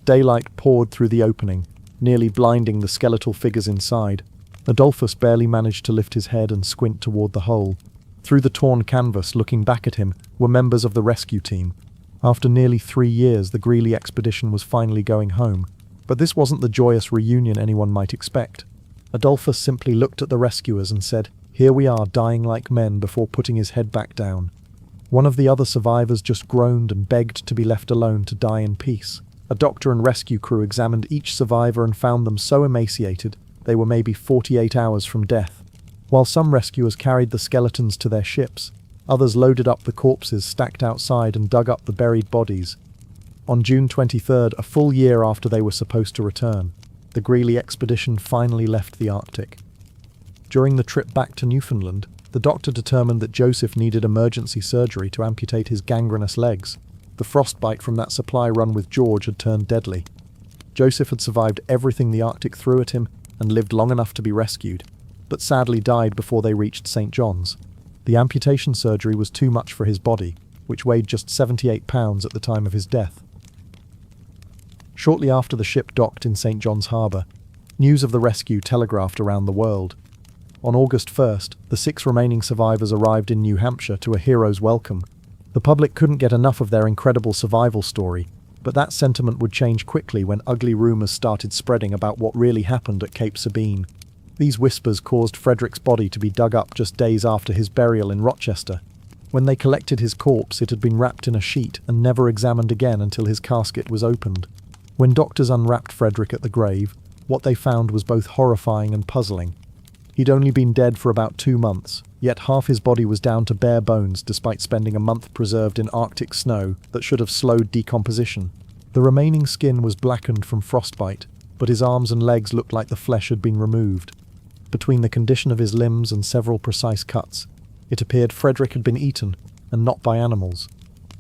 Daylight poured through the opening, nearly blinding the skeletal figures inside. Adolphus barely managed to lift his head and squint toward the hole. Through the torn canvas, looking back at him, were members of the rescue team. After nearly 3 years, the Greely expedition was finally going home. But this wasn't the joyous reunion anyone might expect. Adolphus simply looked at the rescuers and said, "Here we are, dying like men," before putting his head back down. One of the other survivors just groaned and begged to be left alone to die in peace. A doctor and rescue crew examined each survivor and found them so emaciated they were maybe 48 hours from death. While some rescuers carried the skeletons to their ships, others loaded up the corpses stacked outside and dug up the buried bodies. On June 23rd, a full year after they were supposed to return, the Greely expedition finally left the Arctic. During the trip back to Newfoundland, the doctor determined that Joseph needed emergency surgery to amputate his gangrenous legs. The frostbite from that supply run with George had turned deadly. Joseph had survived everything the Arctic threw at him and lived long enough to be rescued, but sadly died before they reached St. John's. The amputation surgery was too much for his body, which weighed just 78 pounds at the time of his death. Shortly after the ship docked in St. John's Harbour, news of the rescue telegraphed around the world. On August 1st, the 6 remaining survivors arrived in New Hampshire to a hero's welcome. The public couldn't get enough of their incredible survival story, but that sentiment would change quickly when ugly rumours started spreading about what really happened at Cape Sabine. These whispers caused Frederick's body to be dug up just days after his burial in Rochester. When they collected his corpse, it had been wrapped in a sheet and never examined again until his casket was opened. When doctors unwrapped Frederick at the grave, what they found was both horrifying and puzzling. He'd only been dead for about 2 months, yet half his body was down to bare bones despite spending a month preserved in Arctic snow that should have slowed decomposition. The remaining skin was blackened from frostbite, but his arms and legs looked like the flesh had been removed. Between the condition of his limbs and several precise cuts, it appeared Frederick had been eaten, and not by animals.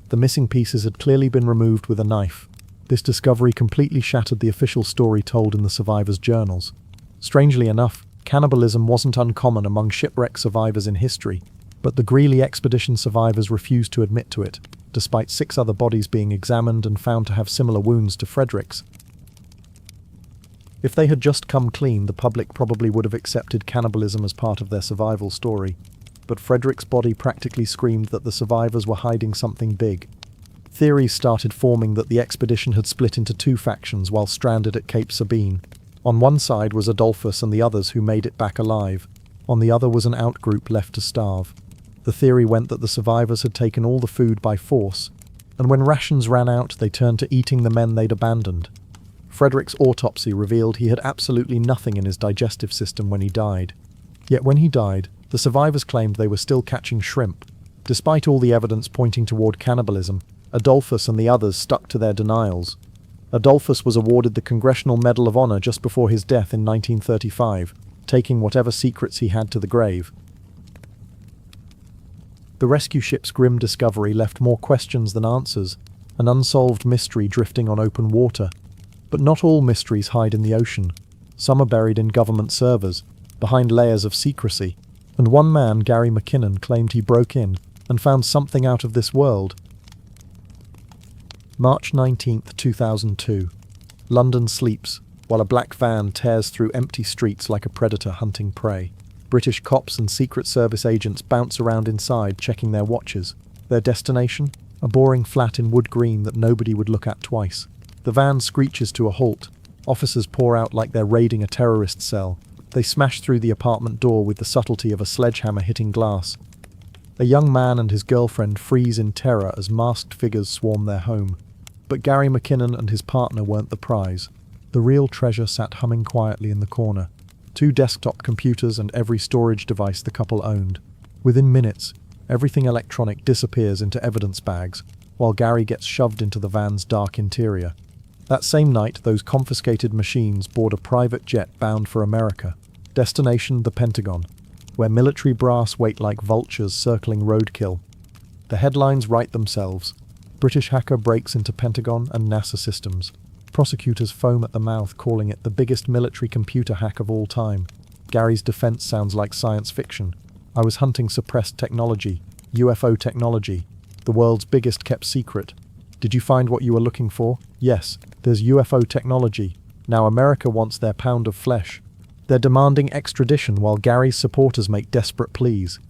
The missing pieces had clearly been removed with a knife. This discovery completely shattered the official story told in the survivors' journals. Strangely enough, cannibalism wasn't uncommon among shipwreck survivors in history, but the Greely expedition survivors refused to admit to it, despite 6 other bodies being examined and found to have similar wounds to Frederick's. If they had just come clean, the public probably would have accepted cannibalism as part of their survival story, but Frederick's body practically screamed that the survivors were hiding something big. Theories started forming that the expedition had split into 2 factions while stranded at Cape Sabine. On one side was Adolphus and the others who made it back alive. On the other was an outgroup left to starve. The theory went that the survivors had taken all the food by force, and when rations ran out, they turned to eating the men they'd abandoned. Frederick's autopsy revealed he had absolutely nothing in his digestive system when he died. Yet when he died, the survivors claimed they were still catching shrimp. Despite all the evidence pointing toward cannibalism, Adolphus and the others stuck to their denials. Adolphus was awarded the Congressional Medal of Honor just before his death in 1935, taking whatever secrets he had to the grave. The rescue ship's grim discovery left more questions than answers, an unsolved mystery drifting on open water. But not all mysteries hide in the ocean. Some are buried in government servers, behind layers of secrecy, and one man, Gary McKinnon, claimed he broke in and found something out of this world. March 19, 2002. London sleeps, while a black van tears through empty streets like a predator hunting prey. British cops and Secret Service agents bounce around inside, checking their watches. Their destination? A boring flat in Wood Green that nobody would look at twice. The van screeches to a halt. Officers pour out like they're raiding a terrorist cell. They smash through the apartment door with the subtlety of a sledgehammer hitting glass. A young man and his girlfriend freeze in terror as masked figures swarm their home. But Gary McKinnon and his partner weren't the prize. The real treasure sat humming quietly in the corner. 2 desktop computers and every storage device the couple owned. Within minutes, everything electronic disappears into evidence bags, while Gary gets shoved into the van's dark interior. That same night, those confiscated machines board a private jet bound for America. Destination, the Pentagon, where military brass wait like vultures circling roadkill. The headlines write themselves. British hacker breaks into Pentagon and NASA systems. Prosecutors foam at the mouth, calling it the biggest military computer hack of all time. Gary's defense sounds like science fiction. I was hunting suppressed technology, UFO technology, the world's biggest kept secret. Did you find what you were looking for? Yes, there's UFO technology. Now America wants their pound of flesh. They're demanding extradition while Gary's supporters make desperate pleas.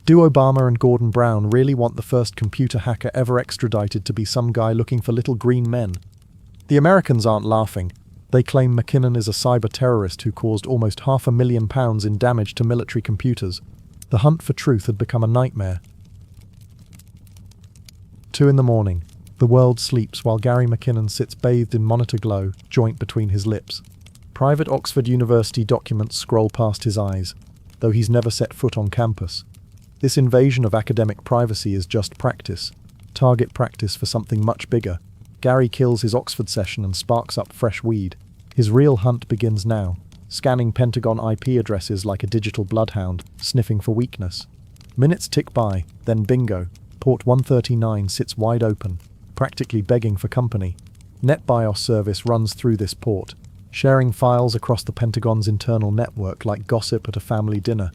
Do Obama and Gordon Brown really want the first computer hacker ever extradited to be some guy looking for little green men? The Americans aren't laughing. They claim McKinnon is a cyber terrorist who caused almost £500,000 in damage to military computers. The hunt for truth had become a nightmare. 2 a.m. The world sleeps while Gary McKinnon sits bathed in monitor glow, joint between his lips. Private Oxford University documents scroll past his eyes, though he's never set foot on campus. This invasion of academic privacy is just practice. Target practice for something much bigger. Gary kills his Oxford session and sparks up fresh weed. His real hunt begins now, scanning Pentagon IP addresses like a digital bloodhound, sniffing for weakness. Minutes tick by, then bingo. Port 139 sits wide open, practically begging for company. NetBIOS service runs through this port, sharing files across the Pentagon's internal network like gossip at a family dinner.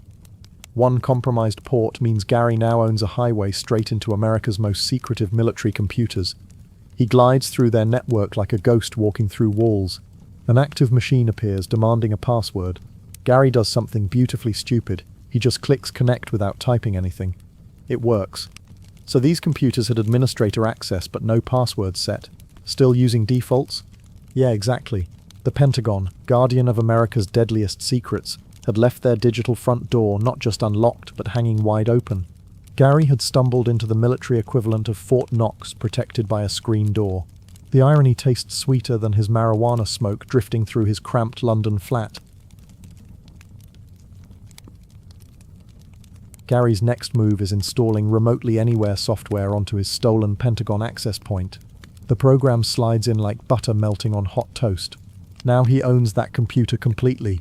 One compromised port means Gary now owns a highway straight into America's most secretive military computers. He glides through their network like a ghost walking through walls. An active machine appears, demanding a password. Gary does something beautifully stupid. He just clicks connect without typing anything. It works. So these computers had administrator access but no password set. Still using defaults? Yeah, exactly. The Pentagon, guardian of America's deadliest secrets, had left their digital front door not just unlocked but hanging wide open. Gary had stumbled into the military equivalent of Fort Knox, protected by a screen door. The irony tastes sweeter than his marijuana smoke drifting through his cramped London flat. Gary's next move is installing remotely anywhere software onto his stolen Pentagon access point. The program slides in like butter melting on hot toast. Now he owns that computer completely.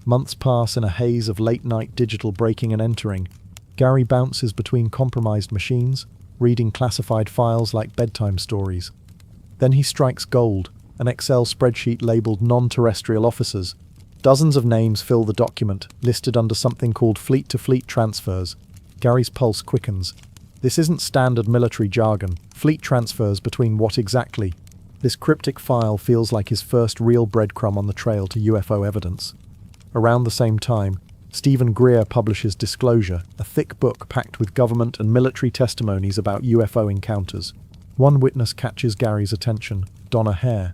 Months pass in a haze of late-night digital breaking and entering. Gary bounces between compromised machines, reading classified files like bedtime stories. Then he strikes gold, an Excel spreadsheet labeled non-terrestrial officers. Dozens of names fill the document, listed under something called fleet-to-fleet transfers. Gary's pulse quickens. This isn't standard military jargon. Fleet transfers between what exactly? This cryptic file feels like his first real breadcrumb on the trail to UFO evidence. Around the same time, Stephen Greer publishes Disclosure, a thick book packed with government and military testimonies about UFO encounters. One witness catches Gary's attention, Donna Hare.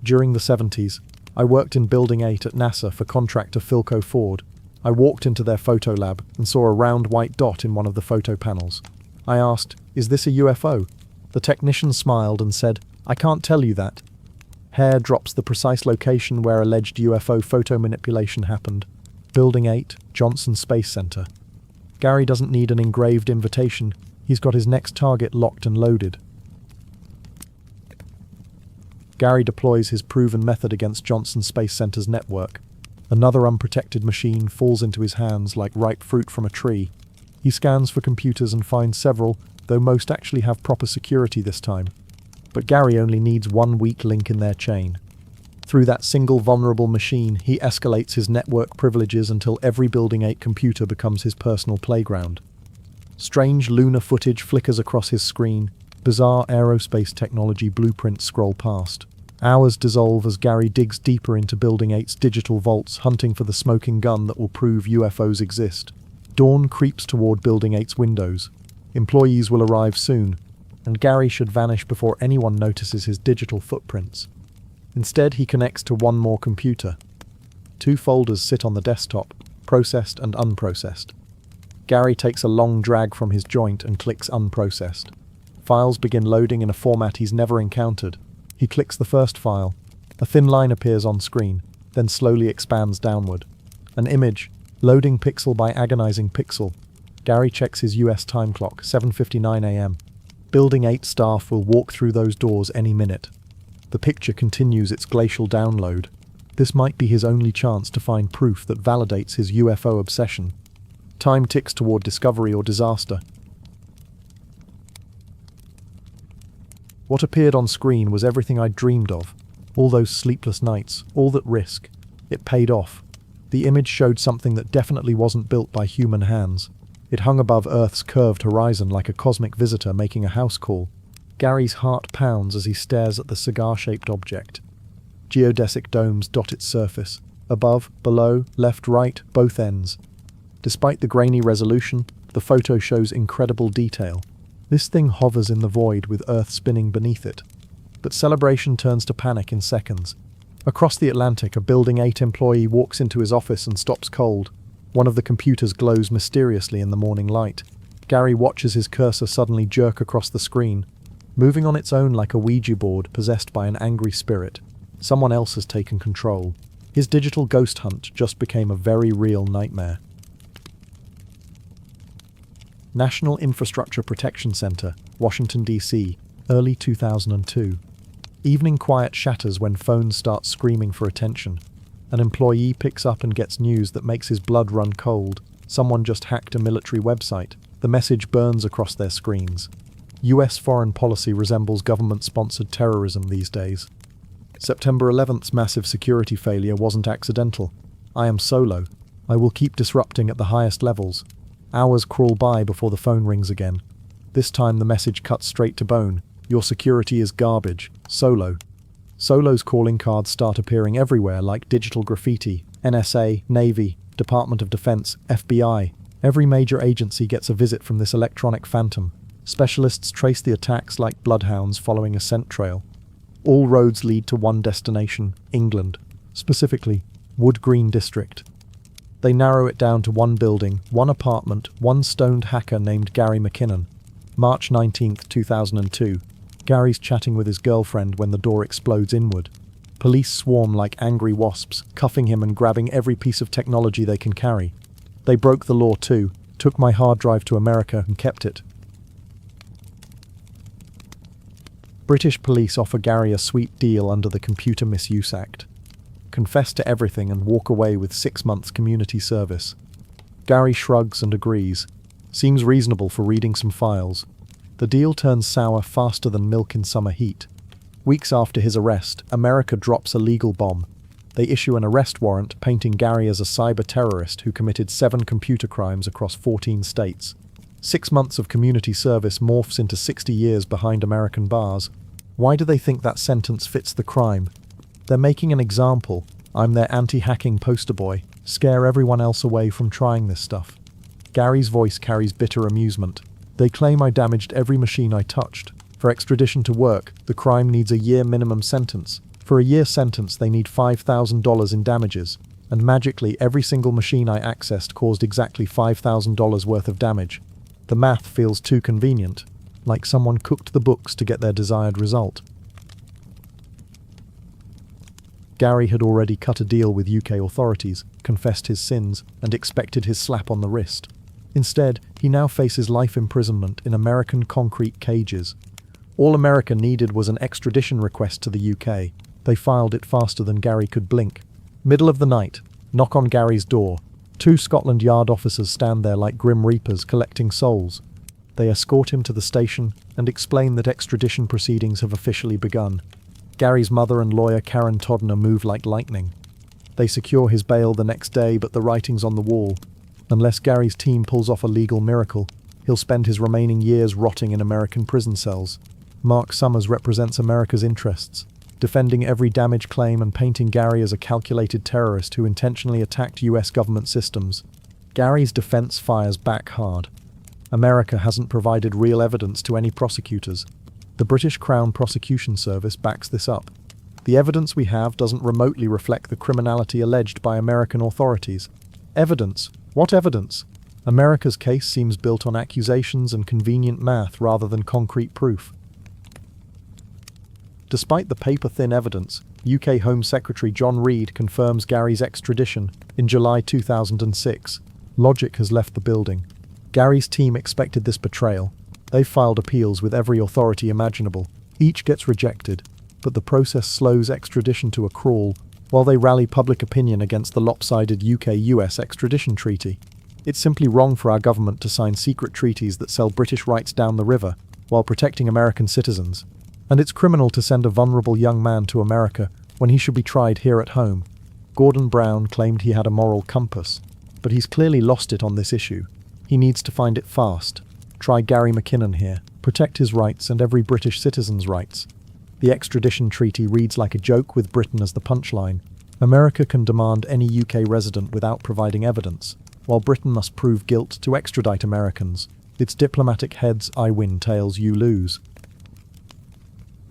During the 70s, I worked in Building 8 at NASA for contractor Philco Ford. I walked into their photo lab and saw a round white dot in one of the photo panels. I asked, "Is this a UFO?" The technician smiled and said, "I can't tell you that." Hare drops the precise location where alleged UFO photo manipulation happened. Building 8, Johnson Space Center. Gary doesn't need an engraved invitation. He's got his next target locked and loaded. Gary deploys his proven method against Johnson Space Center's network. Another unprotected machine falls into his hands like ripe fruit from a tree. He scans for computers and finds several, though most actually have proper security this time. But Gary only needs one weak link in their chain. Through that single vulnerable machine, he escalates his network privileges until every Building 8 computer becomes his personal playground. Strange lunar footage flickers across his screen. Bizarre aerospace technology blueprints scroll past. Hours dissolve as Gary digs deeper into Building 8's digital vaults, hunting for the smoking gun that will prove UFOs exist. Dawn creeps toward Building 8's windows. Employees will arrive soon, and Gary should vanish before anyone notices his digital footprints. Instead, he connects to one more computer. 2 folders sit on the desktop, processed and unprocessed. Gary takes a long drag from his joint and clicks unprocessed. Files begin loading in a format he's never encountered. He clicks the first file. A thin line appears on screen, then slowly expands downward. An image, loading pixel by agonizing pixel. Gary checks his US time clock, 7:59 a.m. Building 8 staff will walk through those doors any minute. The picture continues its glacial download. This might be his only chance to find proof that validates his UFO obsession. Time ticks toward discovery or disaster. What appeared on screen was everything I'd dreamed of. All those sleepless nights, all that risk. It paid off. The image showed something that definitely wasn't built by human hands. It hung above Earth's curved horizon like a cosmic visitor making a house call. Gary's heart pounds as he stares at the cigar-shaped object. Geodesic domes dot its surface. Above, below, left, right, both ends. Despite the grainy resolution, the photo shows incredible detail. This thing hovers in the void with Earth spinning beneath it. But celebration turns to panic in seconds. Across the Atlantic, a Building 8 employee walks into his office and stops cold. One of the computers glows mysteriously in the morning light. Gary watches his cursor suddenly jerk across the screen, moving on its own like a Ouija board possessed by an angry spirit. Someone else has taken control. His digital ghost hunt just became a very real nightmare. National Infrastructure Protection Center, Washington, D.C., early 2002. Evening quiet shatters when phones start screaming for attention. An employee picks up and gets news that makes his blood run cold. Someone just hacked a military website. The message burns across their screens. US foreign policy resembles government-sponsored terrorism these days. September 11th's massive security failure wasn't accidental. I am solo. I will keep disrupting at the highest levels. Hours crawl by before the phone rings again. This time the message cuts straight to bone. Your security is garbage. Solo. Solo's calling cards start appearing everywhere like digital graffiti. NSA, Navy, Department of Defense, FBI. Every major agency gets a visit from this electronic phantom. Specialists trace the attacks like bloodhounds following a scent trail. All roads lead to one destination, England. Specifically, Wood Green District. They narrow it down to one building, one apartment, one stoned hacker named Gary McKinnon. March 19, 2002. Gary's chatting with his girlfriend when the door explodes inward. Police swarm like angry wasps, cuffing him and grabbing every piece of technology they can carry. They broke the law too, took my hard drive to America and kept it. British police offer Gary a sweet deal under the Computer Misuse Act. Confess to everything and walk away with 6 months community service. Gary shrugs and agrees. Seems reasonable for reading some files. The deal turns sour faster than milk in summer heat. Weeks after his arrest, America drops a legal bomb. They issue an arrest warrant painting Gary as a cyber terrorist who committed 7 computer crimes across 14 states. 6 months of community service morphs into 60 years behind American bars. Why do they think that sentence fits the crime? They're making an example. I'm their anti-hacking poster boy. Scare everyone else away from trying this stuff. Gary's voice carries bitter amusement. They claim I damaged every machine I touched. For extradition to work, the crime needs a year minimum sentence. For a year sentence, they need $5,000 in damages. And magically, every single machine I accessed caused exactly $5,000 worth of damage. The math feels too convenient, like someone cooked the books to get their desired result. Gary had already cut a deal with UK authorities, confessed his sins, and expected his slap on the wrist. Instead, he now faces life imprisonment in American concrete cages. All America needed was an extradition request to the UK. They filed it faster than Gary could blink. Middle of the night, knock on Gary's door. 2 Scotland Yard officers stand there like grim reapers collecting souls. They escort him to the station and explain that extradition proceedings have officially begun. Gary's mother and lawyer Karen Todner move like lightning. They secure his bail the next day, but the writing's on the wall. Unless Gary's team pulls off a legal miracle, he'll spend his remaining years rotting in American prison cells. Mark Summers represents America's interests, defending every damage claim and painting Gary as a calculated terrorist who intentionally attacked US government systems. Gary's defense fires back hard. America hasn't provided real evidence to any prosecutors. The British Crown Prosecution Service backs this up. The evidence we have doesn't remotely reflect the criminality alleged by American authorities. Evidence? What evidence? America's case seems built on accusations and convenient math rather than concrete proof. Despite the paper-thin evidence, UK Home Secretary John Reid confirms Gary's extradition in July 2006. Logic has left the building. Gary's team expected this betrayal. They've filed appeals with every authority imaginable. Each gets rejected, but the process slows extradition to a crawl while they rally public opinion against the lopsided UK-US extradition treaty. It's simply wrong for our government to sign secret treaties that sell British rights down the river while protecting American citizens. And it's criminal to send a vulnerable young man to America when he should be tried here at home. Gordon Brown claimed he had a moral compass, but he's clearly lost it on this issue. He needs to find it fast. Try Gary McKinnon here. Protect his rights and every British citizen's rights. The extradition treaty reads like a joke with Britain as the punchline. America can demand any UK resident without providing evidence, while Britain must prove guilt to extradite Americans. It's diplomatic heads, I win, tails, you lose.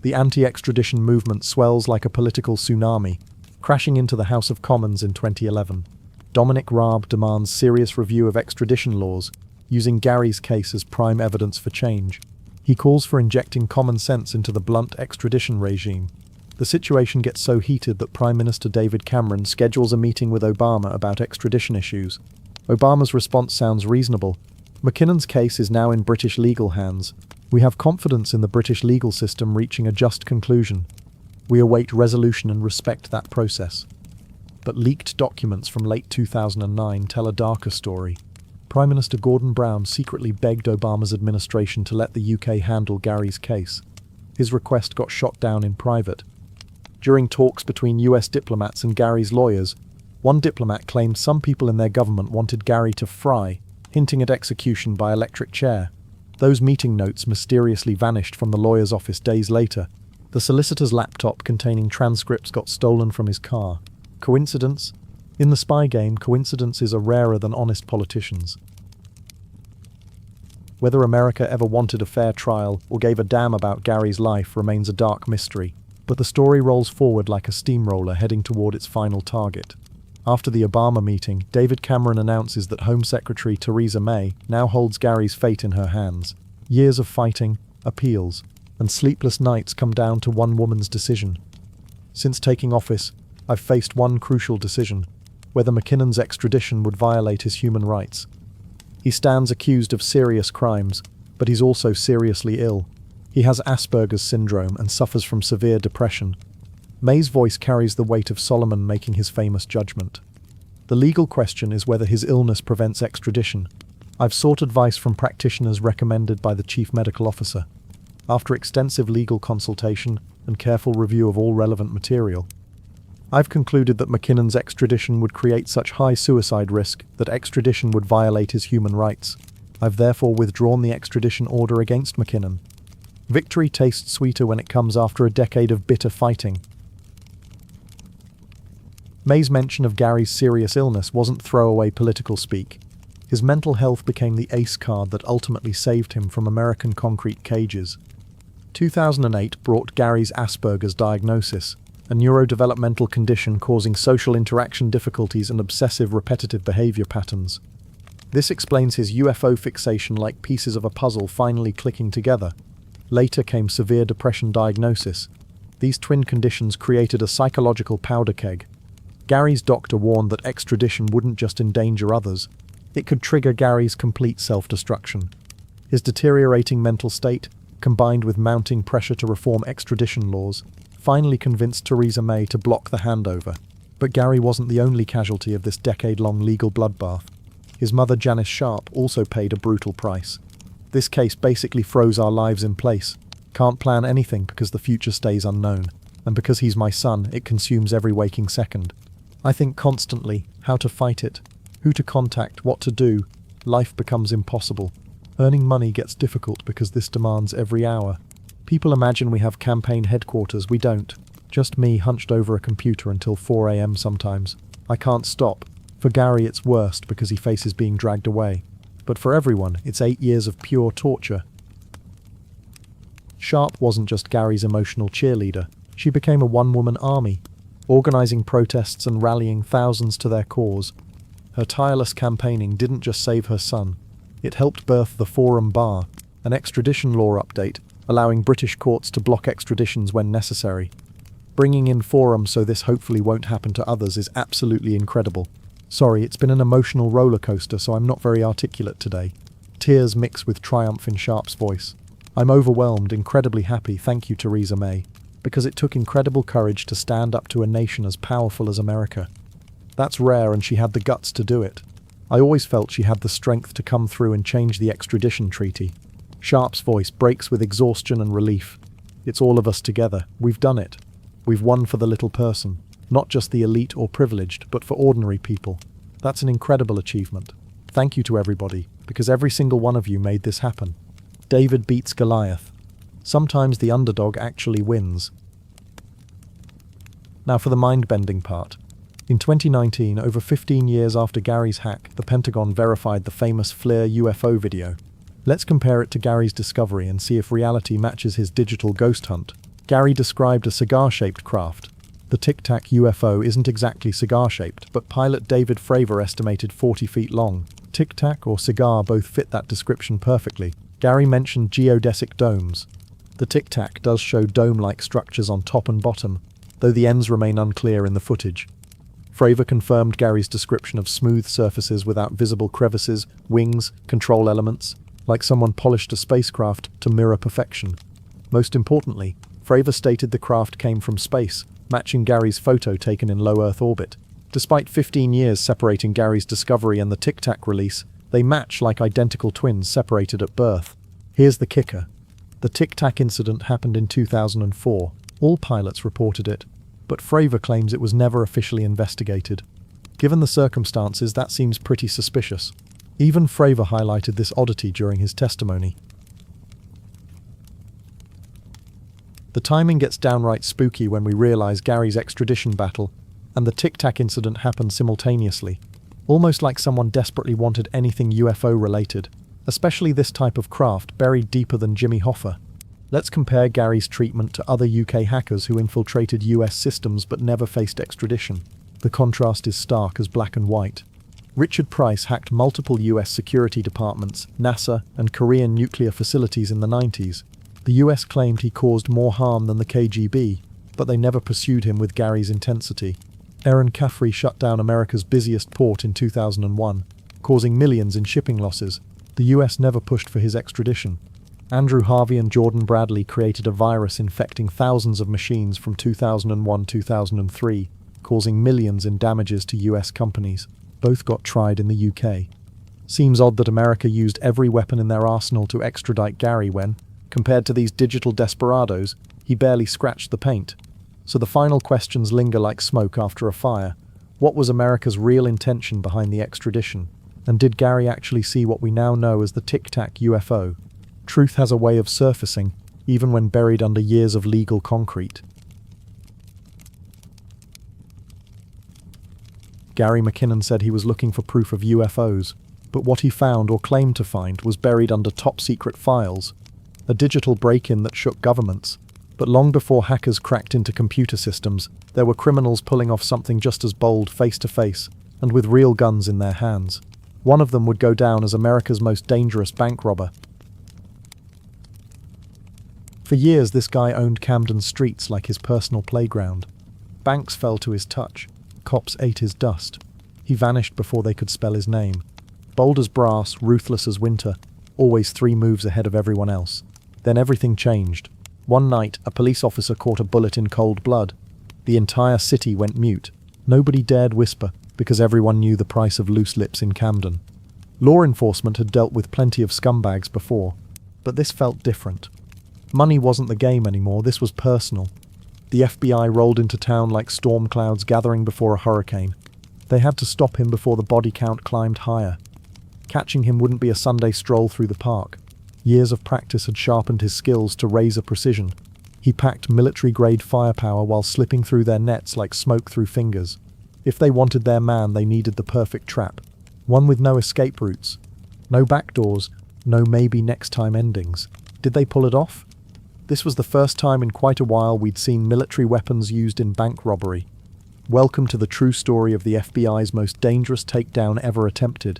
The anti-extradition movement swells like a political tsunami, crashing into the House of Commons in 2011. Dominic Raab demands serious review of extradition laws, using Gary's case as prime evidence for change. He calls for injecting common sense into the blunt extradition regime. The situation gets so heated that Prime Minister David Cameron schedules a meeting with Obama about extradition issues. Obama's response sounds reasonable. McKinnon's case is now in British legal hands. We have confidence in the British legal system reaching a just conclusion. We await resolution and respect that process. But leaked documents from late 2009 tell a darker story. Prime Minister Gordon Brown secretly begged Obama's administration to let the UK handle Gary's case. His request got shot down in private. During talks between US diplomats and Gary's lawyers, one diplomat claimed some people in their government wanted Gary to fry, hinting at execution by electric chair. Those meeting notes mysteriously vanished from the lawyer's office days later. The solicitor's laptop containing transcripts got stolen from his car. Coincidence? In the spy game, coincidences are rarer than honest politicians. Whether America ever wanted a fair trial or gave a damn about Gary's life remains a dark mystery, but the story rolls forward like a steamroller heading toward its final target. After the Obama meeting, David Cameron announces that Home Secretary Theresa May now holds Gary's fate in her hands. Years of fighting, appeals, and sleepless nights come down to one woman's decision. Since taking office, I've faced one crucial decision: whether McKinnon's extradition would violate his human rights. He stands accused of serious crimes, but he's also seriously ill. He has Asperger's syndrome and suffers from severe depression. May's voice carries the weight of Solomon making his famous judgment. The legal question is whether his illness prevents extradition. I've sought advice from practitioners recommended by the Chief Medical Officer. After extensive legal consultation and careful review of all relevant material, I've concluded that McKinnon's extradition would create such high suicide risk that extradition would violate his human rights. I've therefore withdrawn the extradition order against McKinnon. Victory tastes sweeter when it comes after a decade of bitter fighting. May's mention of Gary's serious illness wasn't throwaway political speak. His mental health became the ace card that ultimately saved him from American concrete cages. 2008 brought Gary's Asperger's diagnosis, a neurodevelopmental condition causing social interaction difficulties and obsessive repetitive behavior patterns. This explains his UFO fixation like pieces of a puzzle finally clicking together. Later came severe depression diagnosis. These twin conditions created a psychological powder keg. Gary's doctor warned that extradition wouldn't just endanger others, it could trigger Gary's complete self-destruction. His deteriorating mental state, combined with mounting pressure to reform extradition laws, finally convinced Theresa May to block the handover. But Gary wasn't the only casualty of this decade-long legal bloodbath. His mother Janice Sharp also paid a brutal price. This case basically froze our lives in place. Can't plan anything because the future stays unknown. And because he's my son, it consumes every waking second. I think constantly, how to fight it, who to contact, what to do. Life becomes impossible. Earning money gets difficult because this demands every hour. People imagine we have campaign headquarters, we don't. Just me hunched over a computer until 4 a.m. sometimes. I can't stop. For Gary it's worst because he faces being dragged away. But for everyone, it's 8 years of pure torture. Sharp wasn't just Gary's emotional cheerleader. She became a one-woman army, organizing protests and rallying thousands to their cause. Her tireless campaigning didn't just save her son. It helped birth the Forum Bar, an extradition law update, allowing British courts to block extraditions when necessary. Bringing in Forum so this hopefully won't happen to others is absolutely incredible. Sorry, it's been an emotional roller coaster, so I'm not very articulate today. Tears mix with triumph in Sharp's voice. I'm overwhelmed, incredibly happy, thank you Theresa May, because it took incredible courage to stand up to a nation as powerful as America. That's rare, and she had the guts to do it. I always felt she had the strength to come through and change the extradition treaty. Sharp's voice breaks with exhaustion and relief. It's all of us together. We've done it. We've won for the little person. Not just the elite or privileged, but for ordinary people. That's an incredible achievement. Thank you to everybody, because every single one of you made this happen. David beats Goliath. Sometimes the underdog actually wins. Now for the mind-bending part. In 2019, over 15 years after Gary's hack, the Pentagon verified the famous FLIR UFO video. Let's compare it to Gary's discovery and see if reality matches his digital ghost hunt. Gary described a cigar-shaped craft. The Tic Tac UFO isn't exactly cigar-shaped, but pilot David Fravor estimated 40 feet long. Tic Tac or cigar both fit that description perfectly. Gary mentioned geodesic domes. The Tic Tac does show dome-like structures on top and bottom, though the ends remain unclear in the footage. Fravor confirmed Gary's description of smooth surfaces without visible crevices, wings, control elements, like someone polished a spacecraft to mirror perfection. Most importantly, Fravor stated the craft came from space, matching Gary's photo taken in low Earth orbit. Despite 15 years separating Gary's discovery and the Tic Tac release, they match like identical twins separated at birth. Here's the kicker. The Tic Tac incident happened in 2004. All pilots reported it, but Fravor claims it was never officially investigated. Given the circumstances, that seems pretty suspicious. Even Fravor highlighted this oddity during his testimony. The timing gets downright spooky when we realize Gary's extradition battle and the Tic Tac incident happened simultaneously, almost like someone desperately wanted anything UFO related, especially this type of craft buried deeper than Jimmy Hoffa. Let's compare Gary's treatment to other UK hackers who infiltrated US systems but never faced extradition. The contrast is stark as black and white. Richard Price hacked multiple US security departments, NASA, and Korean nuclear facilities in the 90s. The US claimed he caused more harm than the KGB, but they never pursued him with Gary's intensity. Aaron Caffrey shut down America's busiest port in 2001, causing millions in shipping losses. The US never pushed for his extradition. Andrew Harvey and Jordan Bradley created a virus infecting thousands of machines from 2001-2003, causing millions in damages to US companies. Both got tried in the UK. Seems odd that America used every weapon in their arsenal to extradite Gary when, compared to these digital desperados, he barely scratched the paint. So the final questions linger like smoke after a fire. What was America's real intention behind the extradition? And did Gary actually see what we now know as the Tic Tac UFO? Truth has a way of surfacing, even when buried under years of legal concrete. Gary McKinnon said he was looking for proof of UFOs, but what he found or claimed to find was buried under top-secret files, a digital break-in that shook governments. But long before hackers cracked into computer systems, there were criminals pulling off something just as bold face-to-face, and with real guns in their hands. One of them would go down as America's most dangerous bank robber. For years, this guy owned Camden streets like his personal playground. Banks fell to his touch. Cops ate his dust. He vanished before they could spell his name. Bold as brass, ruthless as winter, always 3 moves ahead of everyone else. Then everything changed. One night, a police officer caught a bullet in cold blood. The entire city went mute. Nobody dared whisper, because everyone knew the price of loose lips in Camden. Law enforcement had dealt with plenty of scumbags before, but this felt different. Money wasn't the game anymore, this was personal. The FBI rolled into town like storm clouds gathering before a hurricane. They had to stop him before the body count climbed higher. Catching him wouldn't be a Sunday stroll through the park. Years of practice had sharpened his skills to razor precision. He packed military-grade firepower while slipping through their nets like smoke through fingers. If they wanted their man, they needed the perfect trap. One with no escape routes. No back doors, no maybe next time endings. Did they pull it off? This was the first time in quite a while we'd seen military weapons used in bank robbery. Welcome to the true story of the FBI's most dangerous takedown ever attempted.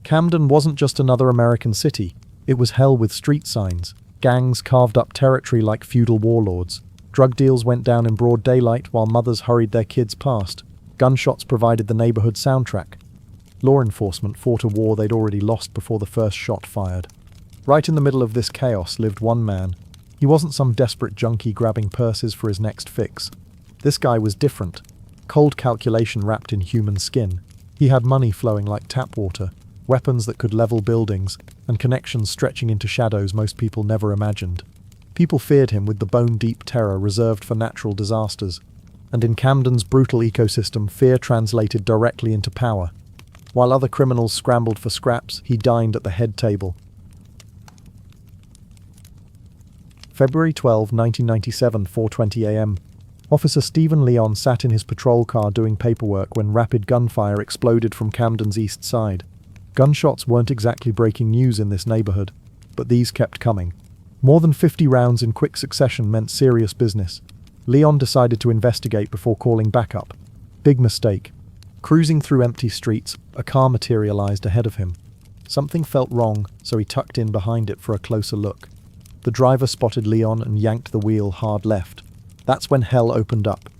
Camden wasn't just another American city. It was hell with street signs. Gangs carved up territory like feudal warlords. Drug deals went down in broad daylight while mothers hurried their kids past. Gunshots provided the neighborhood soundtrack. Law enforcement fought a war they'd already lost before the first shot fired. Right in the middle of this chaos lived one man. He wasn't some desperate junkie grabbing purses for his next fix. This guy was different. Cold calculation wrapped in human skin. He had money flowing like tap water, weapons that could level buildings, and connections stretching into shadows most people never imagined. People feared him with the bone-deep terror reserved for natural disasters. And in Camden's brutal ecosystem, fear translated directly into power. While other criminals scrambled for scraps, he dined at the head table. February 12, 1997, 4:20 a.m. Officer Stephen Leon sat in his patrol car doing paperwork when rapid gunfire exploded from Camden's east side. Gunshots weren't exactly breaking news in this neighborhood, but these kept coming. More than 50 rounds in quick succession meant serious business. Leon decided to investigate before calling backup. Big mistake. Cruising through empty streets, a car materialized ahead of him. Something felt wrong, so he tucked in behind it for a closer look. The driver spotted Leon and yanked the wheel hard left. That's when hell opened up.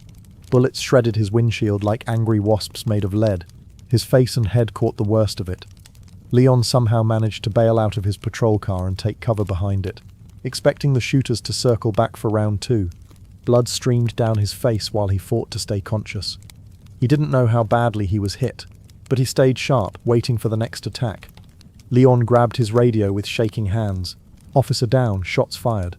Bullets shredded his windshield like angry wasps made of lead. His face and head caught the worst of it. Leon somehow managed to bail out of his patrol car and take cover behind it, expecting the shooters to circle back for round two. Blood streamed down his face while he fought to stay conscious. He didn't know how badly he was hit, but he stayed sharp, waiting for the next attack. Leon grabbed his radio with shaking hands. Officer down, shots fired.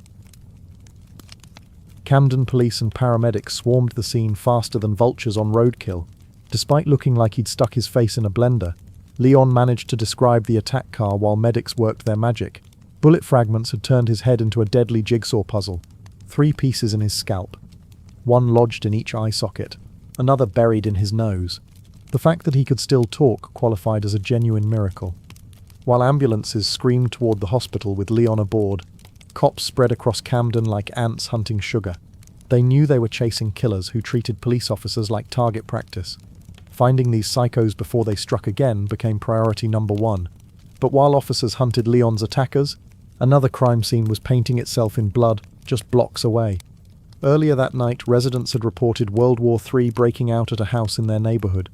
Camden police and paramedics swarmed the scene faster than vultures on roadkill. Despite looking like he'd stuck his face in a blender, Leon managed to describe the attack car while medics worked their magic. Bullet fragments had turned his head into a deadly jigsaw puzzle. 3 pieces in his scalp. 1 lodged in each eye socket. Another buried in his nose. The fact that he could still talk qualified as a genuine miracle. While ambulances screamed toward the hospital with Leon aboard, cops spread across Camden like ants hunting sugar. They knew they were chasing killers who treated police officers like target practice. Finding these psychos before they struck again became priority number 1. But while officers hunted Leon's attackers, another crime scene was painting itself in blood just blocks away. Earlier that night, residents had reported World War III breaking out at a house in their neighborhood.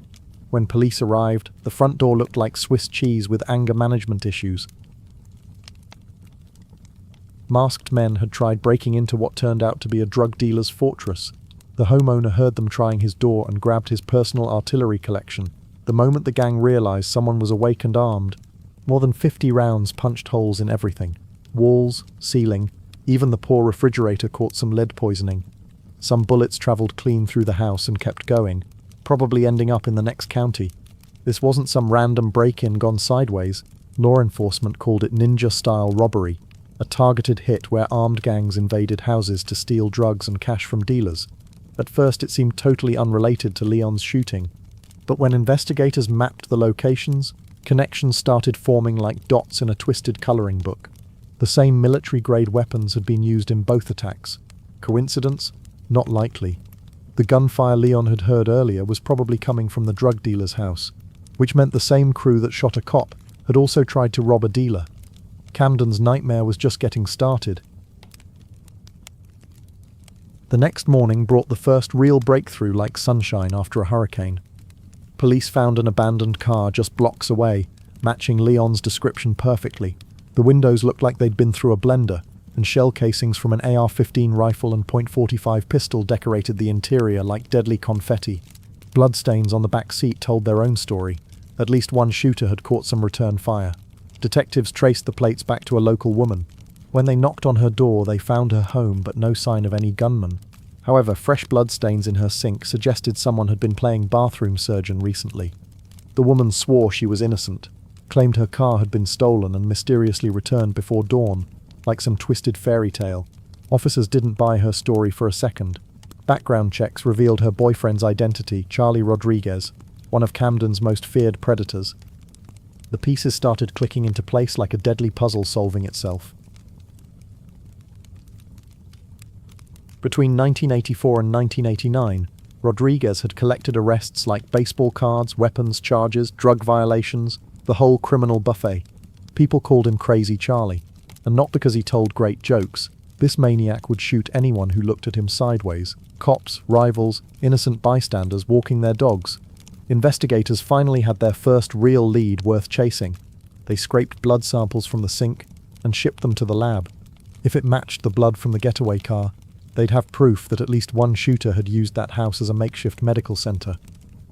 When police arrived, the front door looked like Swiss cheese with anger management issues. Masked men had tried breaking into what turned out to be a drug dealer's fortress. The homeowner heard them trying his door and grabbed his personal artillery collection. The moment the gang realized someone was awake and armed, more than 50 rounds punched holes in everything. Walls, ceiling, even the poor refrigerator caught some lead poisoning. Some bullets traveled clean through the house and kept going, probably ending up in the next county. This wasn't some random break-in gone sideways. Law enforcement called it ninja-style robbery, a targeted hit where armed gangs invaded houses to steal drugs and cash from dealers. At first it seemed totally unrelated to Leon's shooting, but when investigators mapped the locations, connections started forming like dots in a twisted coloring book. The same military-grade weapons had been used in both attacks. Coincidence? Not likely. The gunfire Leon had heard earlier was probably coming from the drug dealer's house, which meant the same crew that shot a cop had also tried to rob a dealer. Camden's nightmare was just getting started. The next morning brought the first real breakthrough like sunshine after a hurricane. Police found an abandoned car just blocks away, matching Leon's description perfectly. The windows looked like they'd been through a blender, and shell casings from an AR-15 rifle and .45 pistol decorated the interior like deadly confetti. Bloodstains on the back seat told their own story. At least one shooter had caught some return fire. Detectives traced the plates back to a local woman. When they knocked on her door, they found her home but no sign of any gunman. However, fresh bloodstains in her sink suggested someone had been playing bathroom surgeon recently. The woman swore she was innocent, claimed her car had been stolen and mysteriously returned before dawn, like some twisted fairy tale. Officers didn't buy her story for a second. Background checks revealed her boyfriend's identity, Charlie Rodriguez. one of Camden's most feared predators. The pieces started clicking into place like a deadly puzzle solving itself. Between 1984 and 1989, Rodriguez had collected arrests like baseball cards, weapons charges, drug violations, the whole criminal buffet. People called him Crazy Charlie, and not because he told great jokes. This maniac would shoot anyone who looked at him sideways. Cops, rivals, innocent bystanders walking their dogs. Investigators finally had their first real lead worth chasing. They scraped blood samples from the sink and shipped them to the lab. If it matched the blood from the getaway car, they'd have proof that at least one shooter had used that house as a makeshift medical center.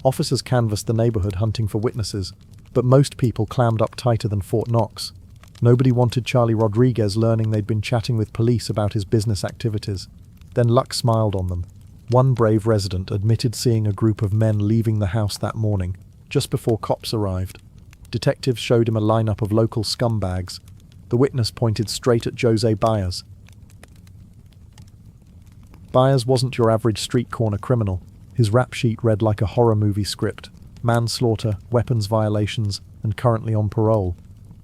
Officers canvassed the neighborhood hunting for witnesses, but most people clammed up tighter than Fort Knox. Nobody wanted Charlie Rodriguez learning they'd been chatting with police about his business activities. Then luck smiled on them. One brave resident admitted seeing a group of men leaving the house that morning, just before cops arrived. Detectives showed him a lineup of local scumbags. The witness pointed straight at Jose Baez. Baez wasn't your average street corner criminal. His rap sheet read like a horror movie script: manslaughter, weapons violations, and currently on parole.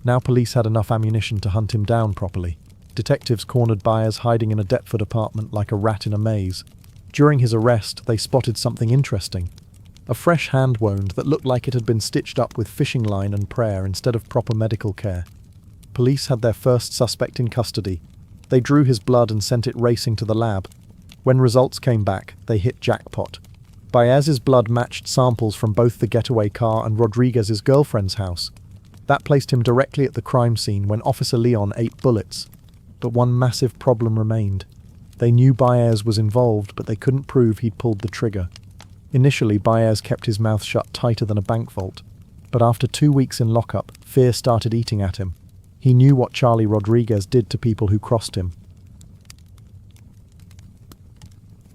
Now police had enough ammunition to hunt him down properly. Detectives cornered Baez hiding in a Deptford apartment like a rat in a maze. During his arrest, they spotted something interesting. A fresh hand wound that looked like it had been stitched up with fishing line and prayer instead of proper medical care. Police had their first suspect in custody. They drew his blood and sent it racing to the lab. When results came back, they hit jackpot. Baez's blood matched samples from both the getaway car and Rodriguez's girlfriend's house. That placed him directly at the crime scene when Officer Leon ate bullets. But one massive problem remained. They knew Baez was involved, but they couldn't prove he'd pulled the trigger. Initially, Baez kept his mouth shut tighter than a bank vault. But after 2 weeks in lockup, fear started eating at him. He knew what Charlie Rodriguez did to people who crossed him.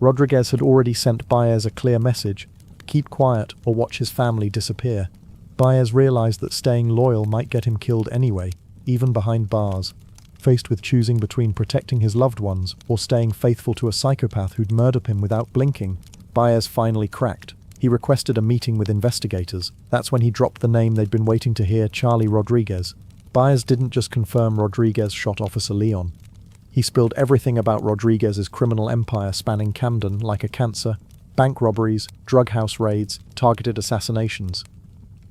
Rodriguez had already sent Baez a clear message: keep quiet or watch his family disappear. Baez realized that staying loyal might get him killed anyway, even behind bars. Faced with choosing between protecting his loved ones or staying faithful to a psychopath who'd murder him without blinking, Baez finally cracked. He requested a meeting with investigators. That's when he dropped the name they'd been waiting to hear: Charlie Rodriguez. Baez didn't just confirm Rodriguez shot Officer Leon. He spilled everything about Rodriguez's criminal empire spanning Camden like a cancer: bank robberies, drug house raids, targeted assassinations.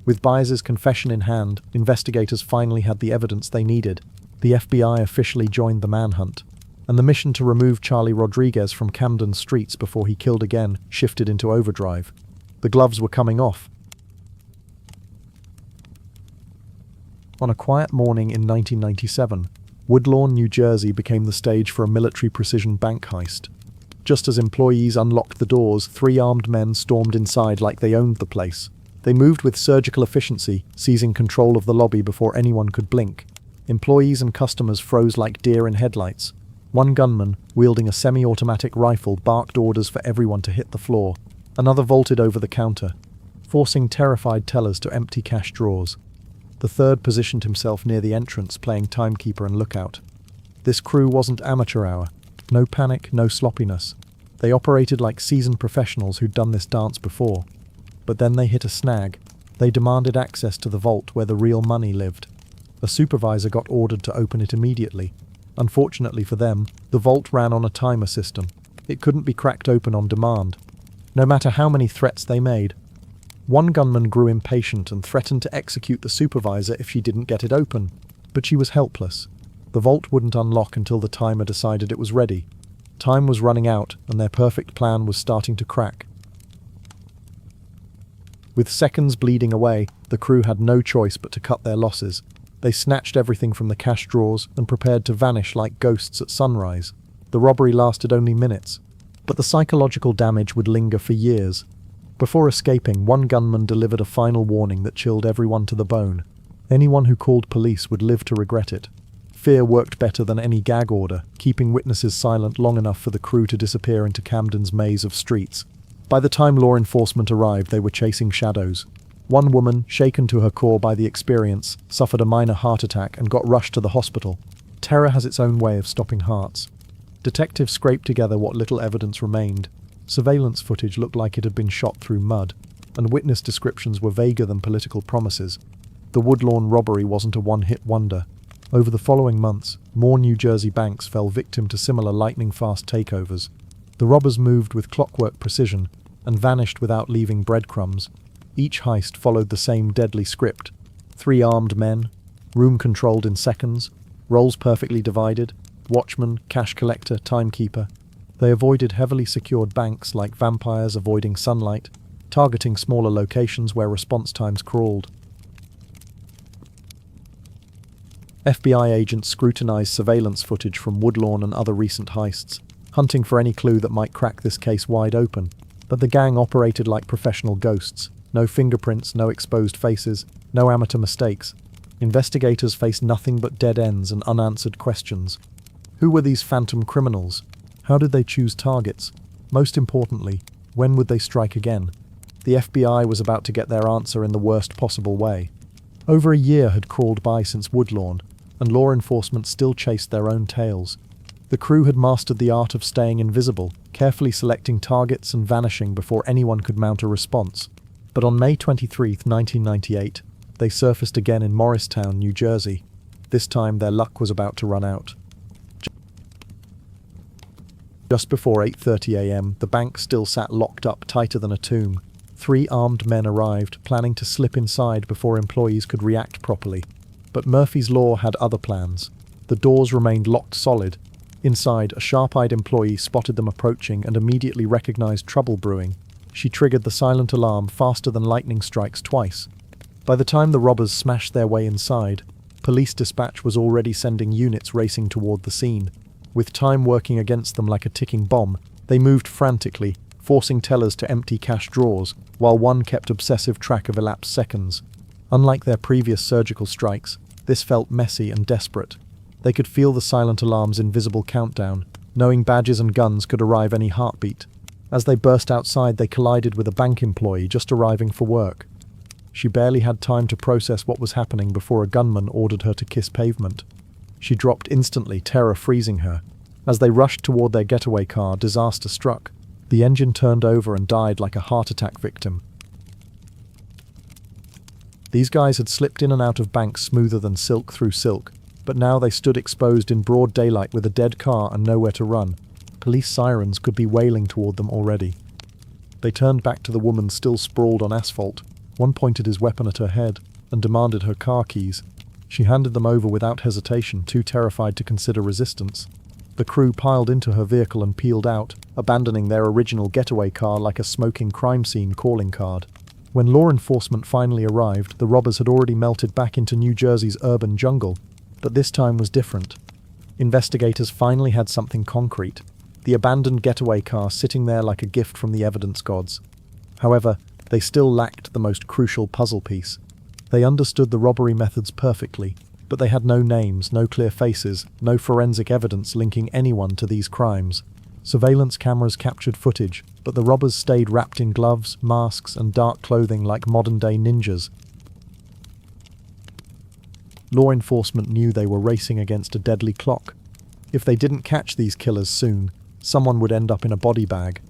With Baez's confession in hand, investigators finally had the evidence they needed. The FBI officially joined the manhunt, and the mission to remove Charlie Rodriguez from Camden's streets before he killed again shifted into overdrive. The gloves were coming off. On a quiet morning in 1997, Woodlawn, New Jersey became the stage for a military precision bank heist. Just as employees unlocked the doors, 3 armed men stormed inside like they owned the place. They moved with surgical efficiency, seizing control of the lobby before anyone could blink. Employees and customers froze like deer in headlights. One gunman, wielding a semi-automatic rifle, barked orders for everyone to hit the floor. Another vaulted over the counter, forcing terrified tellers to empty cash drawers. The third positioned himself near the entrance, playing timekeeper and lookout. This crew wasn't amateur hour. No panic, no sloppiness. They operated like seasoned professionals who'd done this dance before. But then they hit a snag. They demanded access to the vault where the real money lived. A supervisor got ordered to open it immediately. Unfortunately for them, the vault ran on a timer system. It couldn't be cracked open on demand, no matter how many threats they made. One gunman grew impatient and threatened to execute the supervisor if she didn't get it open, but she was helpless. The vault wouldn't unlock until the timer decided it was ready. Time was running out, and their perfect plan was starting to crack. With seconds bleeding away, the crew had no choice but to cut their losses. They snatched everything from the cash drawers and prepared to vanish like ghosts at sunrise. The robbery lasted only minutes, but the psychological damage would linger for years. Before escaping, one gunman delivered a final warning that chilled everyone to the bone. Anyone who called police would live to regret it. Fear worked better than any gag order, keeping witnesses silent long enough for the crew to disappear into Camden's maze of streets. By the time law enforcement arrived, they were chasing shadows. One woman, shaken to her core by the experience, suffered a minor heart attack and got rushed to the hospital. Terror has its own way of stopping hearts. Detectives scraped together what little evidence remained. Surveillance footage looked like it had been shot through mud. and witness descriptions were vaguer than political promises. The Woodlawn robbery wasn't a one-hit wonder. Over the following months, more New Jersey banks fell victim to similar lightning-fast takeovers. The robbers moved with clockwork precision and vanished without leaving breadcrumbs. Each heist followed the same deadly script: 3 armed men, room controlled in seconds, roles perfectly divided, watchman, cash collector, timekeeper. They avoided heavily secured banks like vampires avoiding sunlight, targeting smaller locations where response times crawled. FBI agents scrutinized surveillance footage from Woodlawn and other recent heists, hunting for any clue that might crack this case wide open. But the gang operated like professional ghosts. No fingerprints, no exposed faces, no amateur mistakes. Investigators faced nothing but dead ends and unanswered questions. Who were these phantom criminals? How did they choose targets? Most importantly, when would they strike again? The FBI was about to get their answer in the worst possible way. Over a year had crawled by since Woodlawn, and law enforcement still chased their own tails. The crew had mastered the art of staying invisible, carefully selecting targets and vanishing before anyone could mount a response. But on May 23, 1998, they surfaced again in Morristown, New Jersey. This time their luck was about to run out. Just before 8:30 a.m., the bank still sat locked up tighter than a tomb. 3 armed men arrived, planning to slip inside before employees could react properly. But Murphy's Law had other plans. The doors remained locked solid. Inside, a sharp-eyed employee spotted them approaching and immediately recognized trouble brewing. She triggered the silent alarm faster than lightning strikes twice. By the time the robbers smashed their way inside, police dispatch was already sending units racing toward the scene. With time working against them like a ticking bomb, they moved frantically, forcing tellers to empty cash drawers, while one kept obsessive track of elapsed seconds. Unlike their previous surgical strikes, this felt messy and desperate. They could feel the silent alarm's invisible countdown, knowing badges and guns could arrive any heartbeat. As they burst outside, they collided with a bank employee just arriving for work. She barely had time to process what was happening before a gunman ordered her to kiss pavement. She dropped instantly, terror freezing her. As they rushed toward their getaway car, disaster struck. The engine turned over and died like a heart attack victim. These guys had slipped in and out of banks smoother than silk through silk, but now they stood exposed in broad daylight with a dead car and nowhere to run. Police sirens could be wailing toward them already. They turned back to the woman still sprawled on asphalt. One pointed his weapon at her head and demanded her car keys. She handed them over without hesitation, too terrified to consider resistance. The crew piled into her vehicle and peeled out, abandoning their original getaway car like a smoking crime scene calling card. When law enforcement finally arrived, the robbers had already melted back into New Jersey's urban jungle, but this time was different. Investigators finally had something concrete: the abandoned getaway car sitting there like a gift from the evidence gods. However, they still lacked the most crucial puzzle piece. They understood the robbery methods perfectly, but they had no names, no clear faces, no forensic evidence linking anyone to these crimes. Surveillance cameras captured footage, but the robbers stayed wrapped in gloves, masks, and dark clothing like modern-day ninjas. Law enforcement knew they were racing against a deadly clock. If they didn't catch these killers soon, someone would end up in a body bag.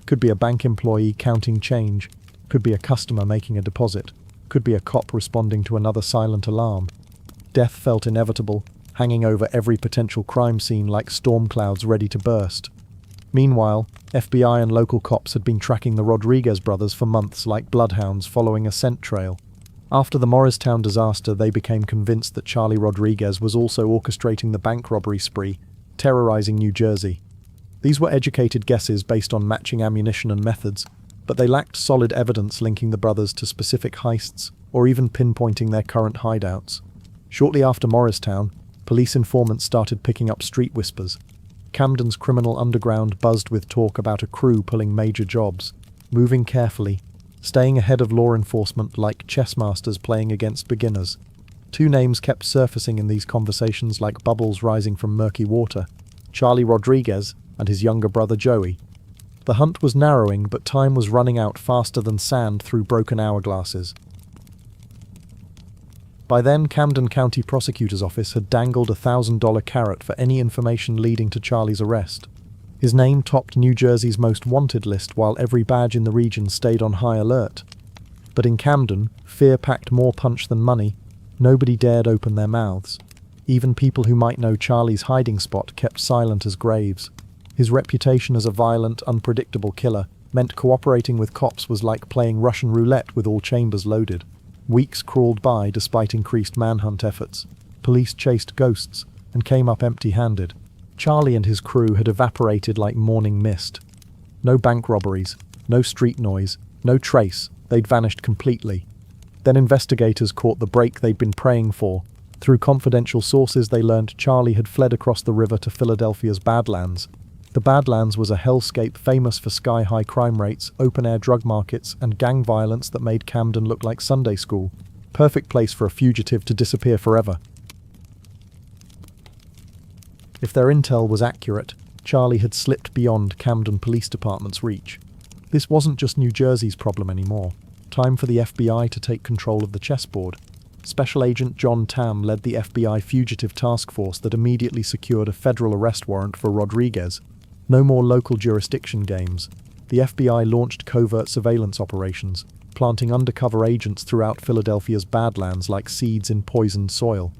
Could be a bank employee counting change, could be a customer making a deposit, could be a cop responding to another silent alarm. Death felt inevitable, hanging over every potential crime scene like storm clouds ready to burst. Meanwhile, FBI and local cops had been tracking the Rodriguez brothers for months like bloodhounds following a scent trail. After the Morristown disaster, they became convinced that Charlie Rodriguez was also orchestrating the bank robbery spree, terrorizing New Jersey. These were educated guesses based on matching ammunition and methods, but they lacked solid evidence linking the brothers to specific heists or even pinpointing their current hideouts. Shortly after Morristown, police informants started picking up street whispers. Camden's criminal underground buzzed with talk about a crew pulling major jobs, moving carefully, staying ahead of law enforcement like chess masters playing against beginners. 2 names kept surfacing in these conversations like bubbles rising from murky water: Charlie Rodriguez and his younger brother Joey. The hunt was narrowing, but time was running out faster than sand through broken hourglasses. By then, Camden County Prosecutor's Office had dangled a $1,000 carrot for any information leading to Charlie's arrest. His name topped New Jersey's most wanted list while every badge in the region stayed on high alert. But in Camden, fear packed more punch than money. Nobody dared open their mouths. Even people who might know Charlie's hiding spot kept silent as graves. His reputation as a violent, unpredictable killer meant cooperating with cops was like playing Russian roulette with all chambers loaded. Weeks crawled by despite increased manhunt efforts. Police chased ghosts and came up empty-handed. Charlie and his crew had evaporated like morning mist. No bank robberies, no street noise, no trace. They'd vanished completely. Then investigators caught the break they'd been praying for. Through confidential sources, they learned Charlie had fled across the river to Philadelphia's Badlands. The Badlands was a hellscape famous for sky-high crime rates, open-air drug markets, and gang violence that made Camden look like Sunday school. Perfect place for a fugitive to disappear forever. If their intel was accurate, Charlie had slipped beyond Camden Police Department's reach. This wasn't just New Jersey's problem anymore. Time for the FBI to take control of the chessboard. Special Agent John Tam led the FBI fugitive task force that immediately secured a federal arrest warrant for Rodriguez. No more local jurisdiction games. The FBI launched covert surveillance operations, planting undercover agents throughout Philadelphia's Badlands like seeds in poisoned soil.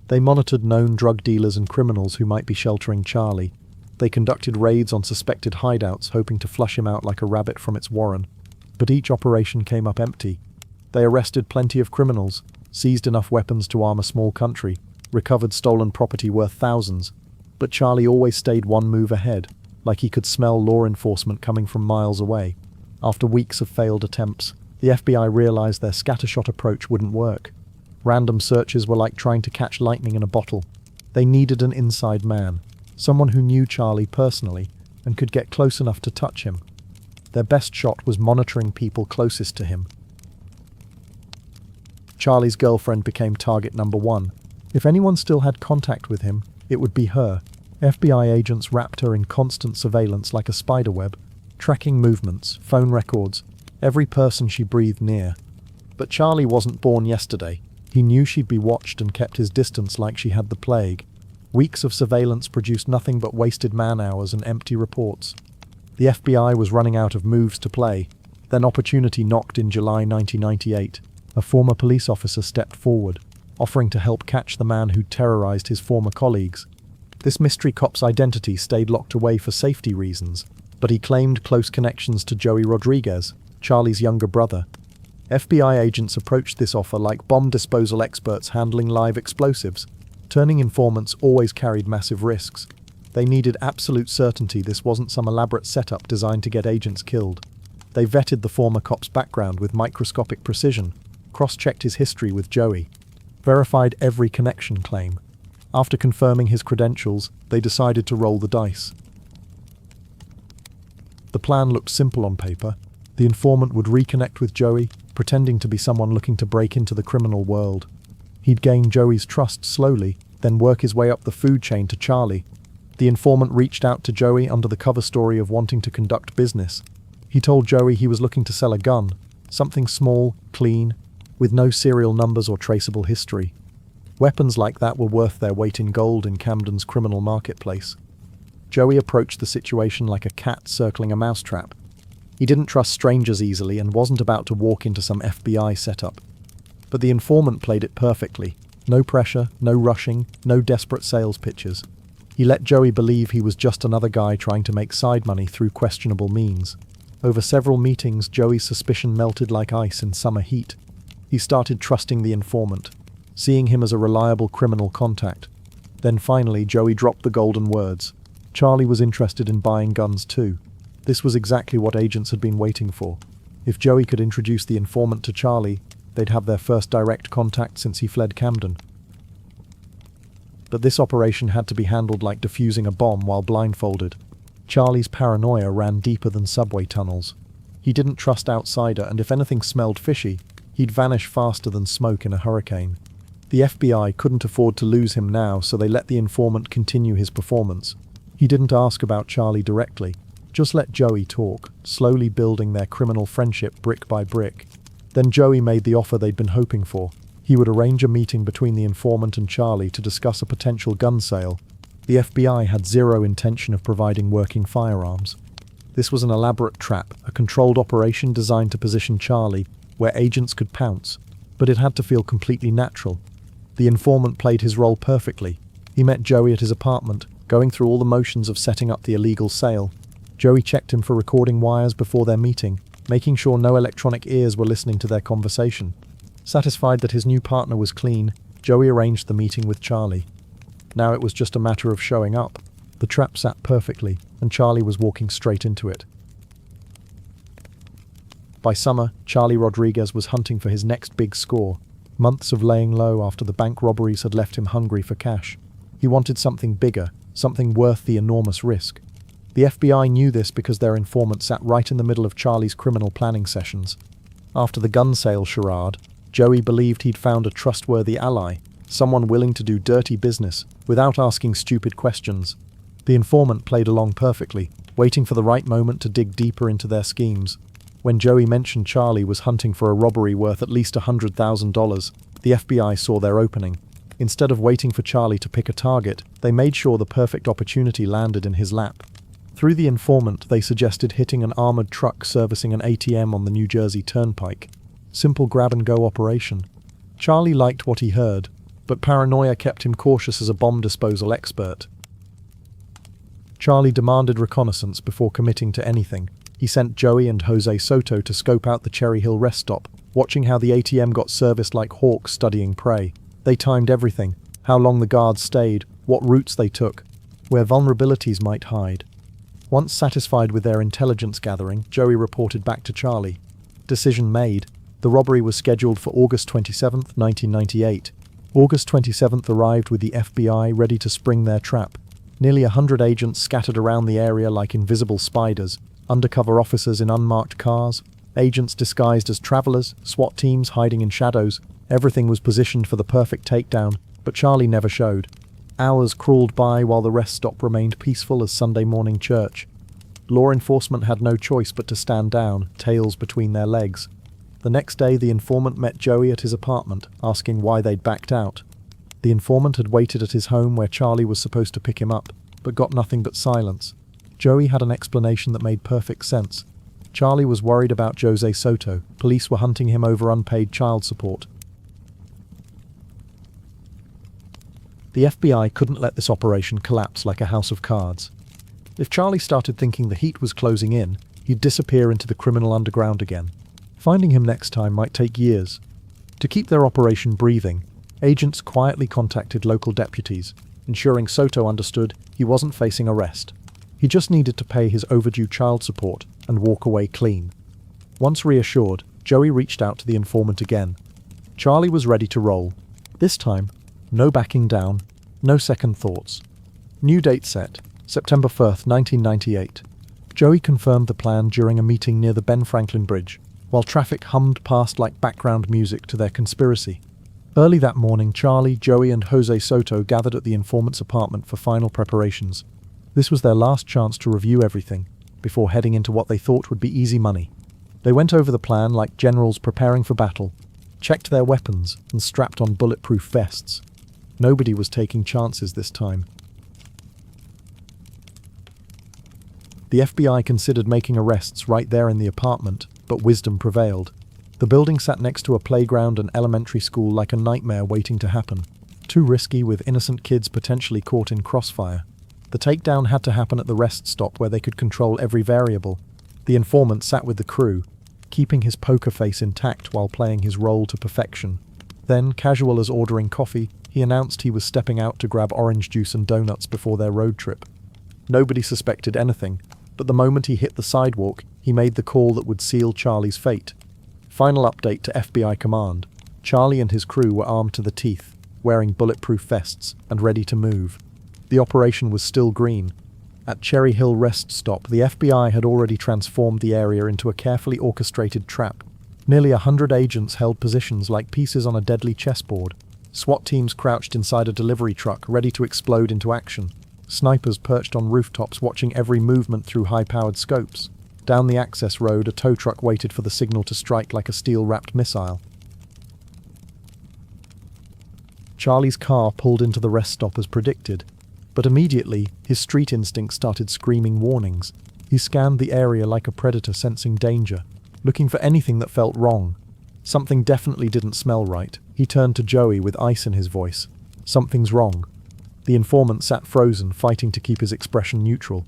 They monitored known drug dealers and criminals who might be sheltering Charlie. They conducted raids on suspected hideouts, hoping to flush him out like a rabbit from its warren. But each operation came up empty. They arrested plenty of criminals, seized enough weapons to arm a small country, recovered stolen property worth thousands. But Charlie always stayed one move ahead, like he could smell law enforcement coming from miles away. After weeks of failed attempts, the FBI realized their scattershot approach wouldn't work. Random searches were like trying to catch lightning in a bottle. They needed an inside man, someone who knew Charlie personally and could get close enough to touch him. Their best shot was monitoring people closest to him. Charlie's girlfriend became target number one. If anyone still had contact with him, it would be her. FBI agents wrapped her in constant surveillance like a spiderweb, tracking movements, phone records, every person she breathed near. But Charlie wasn't born yesterday. He knew she'd be watched and kept his distance like she had the plague. Weeks of surveillance produced nothing but wasted man-hours and empty reports. The FBI was running out of moves to play. Then opportunity knocked in July 1998. A former police officer stepped forward, offering to help catch the man who terrorized his former colleagues. This mystery cop's identity stayed locked away for safety reasons, but he claimed close connections to Joey Rodriguez, Charlie's younger brother. FBI agents approached this offer like bomb disposal experts handling live explosives. Turning informants always carried massive risks. They needed absolute certainty this wasn't some elaborate setup designed to get agents killed. They vetted the former cop's background with microscopic precision, cross-checked his history with Joey, verified every connection claim. After confirming his credentials, they decided to roll the dice. The plan looked simple on paper. The informant would reconnect with Joey, pretending to be someone looking to break into the criminal world. He'd gain Joey's trust slowly, then work his way up the food chain to Charlie. The informant reached out to Joey under the cover story of wanting to conduct business. He told Joey he was looking to sell a gun, something small, clean, with no serial numbers or traceable history. Weapons like that were worth their weight in gold in Camden's criminal marketplace. Joey approached the situation like a cat circling a mousetrap. He didn't trust strangers easily and wasn't about to walk into some FBI setup. But the informant played it perfectly. No pressure, no rushing, no desperate sales pitches. He let Joey believe he was just another guy trying to make side money through questionable means. Over several meetings, Joey's suspicion melted like ice in summer heat. He started trusting the informant, seeing him as a reliable criminal contact. Then finally, Joey dropped the golden words. Charlie was interested in buying guns too. This was exactly what agents had been waiting for. If Joey could introduce the informant to Charlie, they'd have their first direct contact since he fled Camden. But this operation had to be handled like defusing a bomb while blindfolded. Charlie's paranoia ran deeper than subway tunnels. He didn't trust outsider, and if anything smelled fishy, he'd vanish faster than smoke in a hurricane. The FBI couldn't afford to lose him now, so they let the informant continue his performance. He didn't ask about Charlie directly, just let Joey talk, slowly building their criminal friendship brick by brick. Then Joey made the offer they'd been hoping for. He would arrange a meeting between the informant and Charlie to discuss a potential gun sale. The FBI had zero intention of providing working firearms. This was an elaborate trap, a controlled operation designed to position Charlie where agents could pounce, but it had to feel completely natural. The informant played his role perfectly. He met Joey at his apartment, going through all the motions of setting up the illegal sale. Joey checked him for recording wires before their meeting, making sure no electronic ears were listening to their conversation. Satisfied that his new partner was clean, Joey arranged the meeting with Charlie. Now it was just a matter of showing up. The trap sat perfectly, and Charlie was walking straight into it. By summer, Charlie Rodriguez was hunting for his next big score. Months of laying low after the bank robberies had left him hungry for cash. He wanted something bigger, something worth the enormous risk. The FBI knew this because their informant sat right in the middle of Charlie's criminal planning sessions. After the gun sale charade, Joey believed he'd found a trustworthy ally, someone willing to do dirty business without asking stupid questions. The informant played along perfectly, waiting for the right moment to dig deeper into their schemes. When Joey mentioned Charlie was hunting for a robbery worth at least $100,000, the FBI saw their opening. Instead of waiting for Charlie to pick a target, they made sure the perfect opportunity landed in his lap. Through the informant, they suggested hitting an armored truck servicing an ATM on the New Jersey Turnpike. Simple grab-and-go operation. Charlie liked what he heard, but paranoia kept him cautious as a bomb disposal expert. Charlie demanded reconnaissance before committing to anything. He sent Joey and Jose Soto to scope out the Cherry Hill rest stop, watching how the ATM got serviced like hawks studying prey. They timed everything, how long the guards stayed, what routes they took, where vulnerabilities might hide. Once satisfied with their intelligence gathering, Joey reported back to Charlie. Decision made. The robbery was scheduled for August 27, 1998. August 27th arrived with the FBI ready to spring their trap. Nearly 100 agents scattered around the area like invisible spiders, undercover officers in unmarked cars, agents disguised as travelers, SWAT teams hiding in shadows. Everything was positioned for the perfect takedown, but Charlie never showed. Hours crawled by while the rest stop remained peaceful as Sunday morning church. Law enforcement had no choice but to stand down, tails between their legs. The next day, the informant met Joey at his apartment, asking why they'd backed out. The informant had waited at his home where Charlie was supposed to pick him up, but got nothing but silence. Joey had an explanation that made perfect sense. Charlie was worried about Jose Soto. Police were hunting him over unpaid child support. The FBI couldn't let this operation collapse like a house of cards. If Charlie started thinking the heat was closing in, he'd disappear into the criminal underground again. Finding him next time might take years. To keep their operation breathing, agents quietly contacted local deputies, ensuring Soto understood he wasn't facing arrest. He just needed to pay his overdue child support and walk away clean. Once reassured, Joey reached out to the informant again. Charlie was ready to roll. This time, no backing down, no second thoughts. New date set, September 1st, 1998. Joey confirmed the plan during a meeting near the Ben Franklin Bridge, while traffic hummed past like background music to their conspiracy. Early that morning, Charlie, Joey, and Jose Soto gathered at the informant's apartment for final preparations. This was their last chance to review everything, before heading into what they thought would be easy money. They went over the plan like generals preparing for battle, checked their weapons, and strapped on bulletproof vests. Nobody was taking chances this time. The FBI considered making arrests right there in the apartment, but wisdom prevailed. The building sat next to a playground and elementary school like a nightmare waiting to happen. Too risky, with innocent kids potentially caught in crossfire. The takedown had to happen at the rest stop where they could control every variable. The informant sat with the crew, keeping his poker face intact while playing his role to perfection. Then, casual as ordering coffee, he announced he was stepping out to grab orange juice and donuts before their road trip. Nobody suspected anything, but the moment he hit the sidewalk, he made the call that would seal Charlie's fate. Final update to FBI command. Charlie and his crew were armed to the teeth, wearing bulletproof vests, and ready to move. The operation was still green. At Cherry Hill rest stop, the FBI had already transformed the area into a carefully orchestrated trap. Nearly 100 agents held positions like pieces on a deadly chessboard. SWAT teams crouched inside a delivery truck, ready to explode into action. Snipers perched on rooftops watching every movement through high-powered scopes. Down the access road, a tow truck waited for the signal to strike like a steel-wrapped missile. Charlie's car pulled into the rest stop as predicted, but immediately, his street instinct started screaming warnings. He scanned the area like a predator sensing danger, looking for anything that felt wrong. Something definitely didn't smell right. He turned to Joey with ice in his voice. Something's wrong. The informant sat frozen, fighting to keep his expression neutral.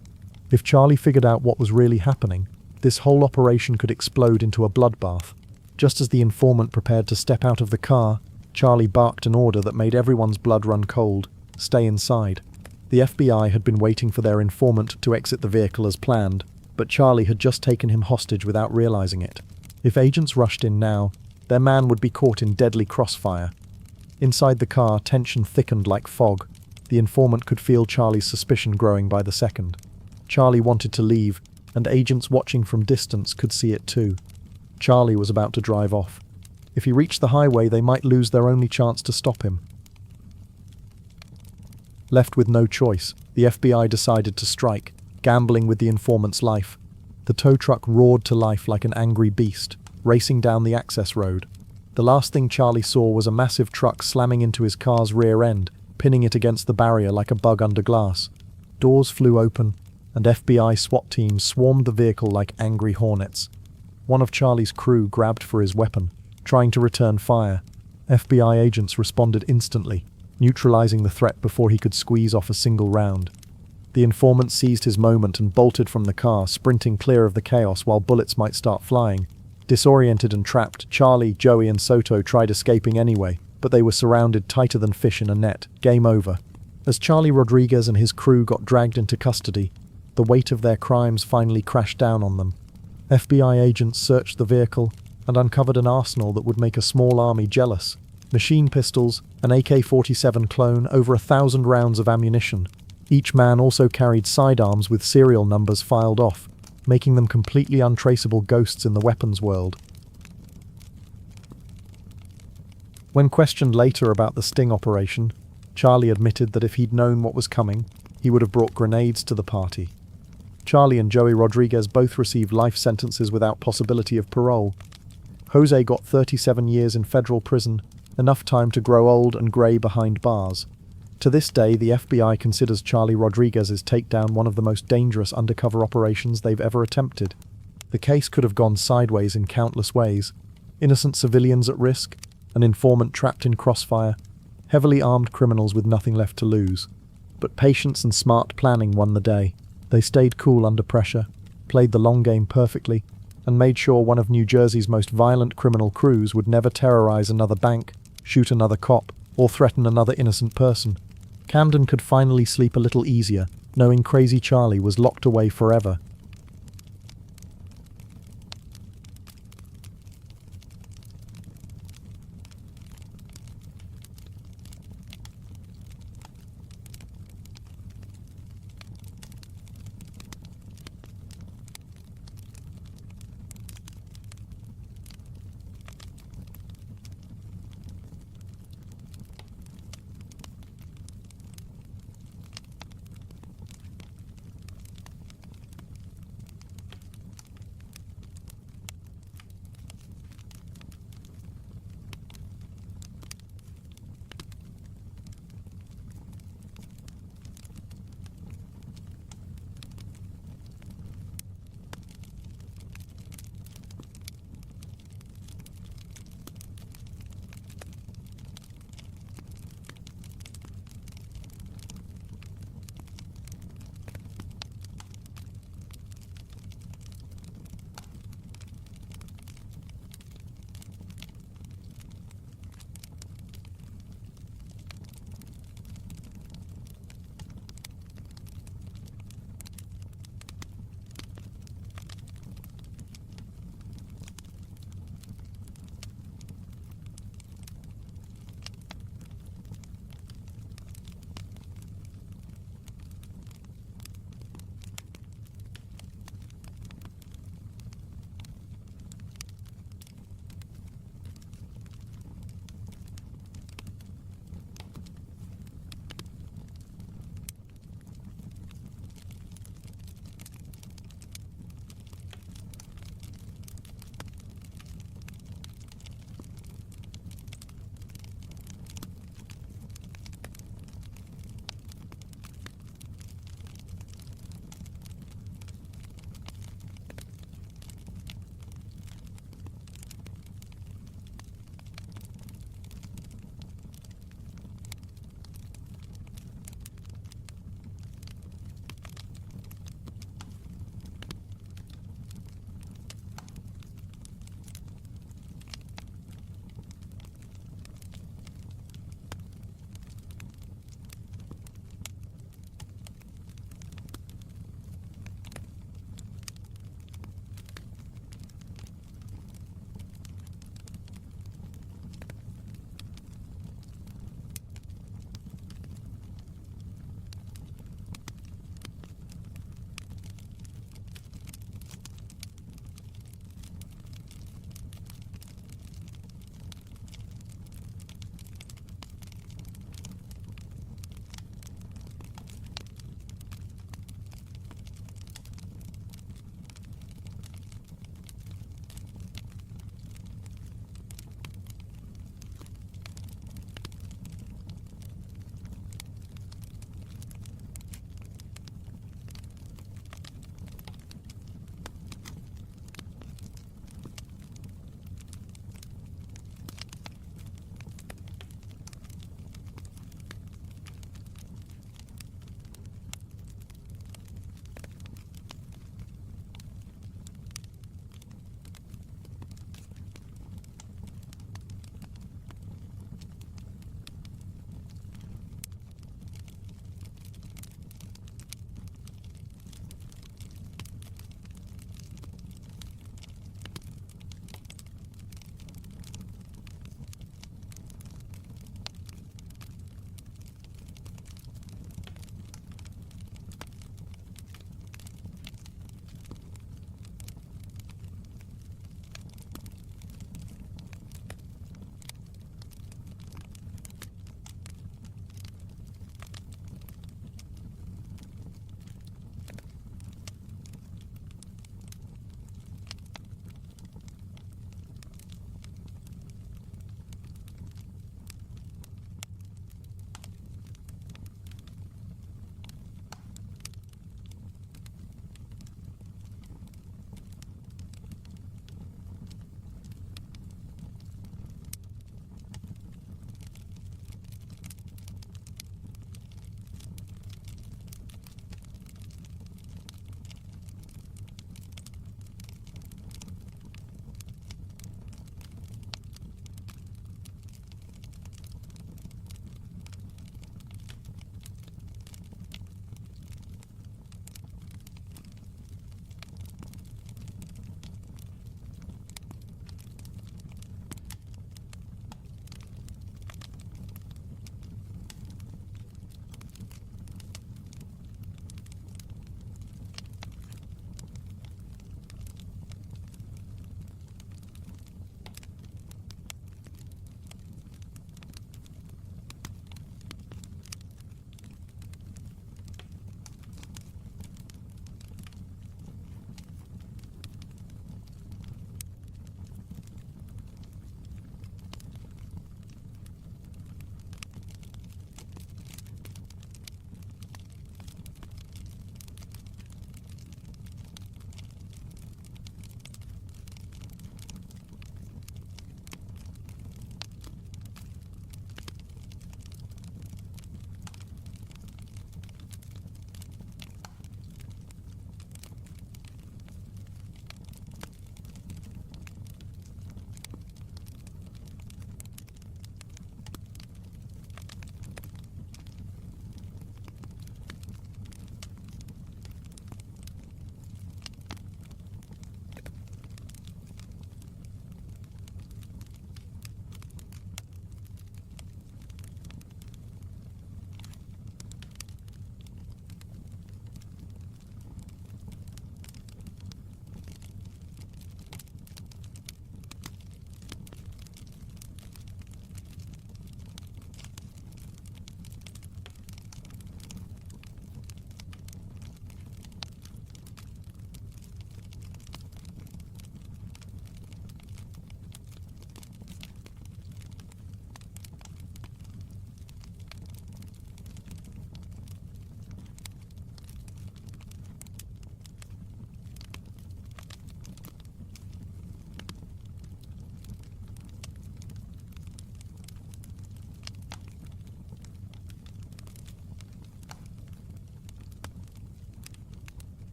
If Charlie figured out what was really happening, this whole operation could explode into a bloodbath. Just as the informant prepared to step out of the car, Charlie barked an order that made everyone's blood run cold. Stay inside. The FBI had been waiting for their informant to exit the vehicle as planned, but Charlie had just taken him hostage without realizing it. If agents rushed in now, their man would be caught in deadly crossfire. Inside the car, tension thickened like fog. The informant could feel Charlie's suspicion growing by the second. Charlie wanted to leave, and agents watching from distance could see it too. Charlie was about to drive off. If he reached the highway, they might lose their only chance to stop him. Left with no choice, the FBI decided to strike, gambling with the informant's life. The tow truck roared to life like an angry beast, racing down the access road. The last thing Charlie saw was a massive truck slamming into his car's rear end, pinning it against the barrier like a bug under glass. Doors flew open, and FBI SWAT teams swarmed the vehicle like angry hornets. One of Charlie's crew grabbed for his weapon, trying to return fire. FBI agents responded instantly, neutralizing the threat before he could squeeze off a single round. The informant seized his moment and bolted from the car, sprinting clear of the chaos while bullets might start flying. Disoriented and trapped, Charlie, Joey and Soto tried escaping anyway, but they were surrounded tighter than fish in a net. Game over. As Charlie Rodriguez and his crew got dragged into custody, the weight of their crimes finally crashed down on them. FBI agents searched the vehicle and uncovered an arsenal that would make a small army jealous. Machine pistols, an AK-47 clone, over 1,000 rounds of ammunition. Each man also carried sidearms with serial numbers filed off, making them completely untraceable ghosts in the weapons world. When questioned later about the sting operation, Charlie admitted that if he'd known what was coming, he would have brought grenades to the party. Charlie and Joey Rodriguez both received life sentences without possibility of parole. Jose got 37 years in federal prison, enough time to grow old and grey behind bars. To this day, the FBI considers Charlie Rodriguez's takedown one of the most dangerous undercover operations they've ever attempted. The case could have gone sideways in countless ways. Innocent civilians at risk, an informant trapped in crossfire, heavily armed criminals with nothing left to lose. But patience and smart planning won the day. They stayed cool under pressure, played the long game perfectly, and made sure one of New Jersey's most violent criminal crews would never terrorize another bank, shoot another cop, or threaten another innocent person. Handan could finally sleep a little easier, knowing Crazy Charlie was locked away forever,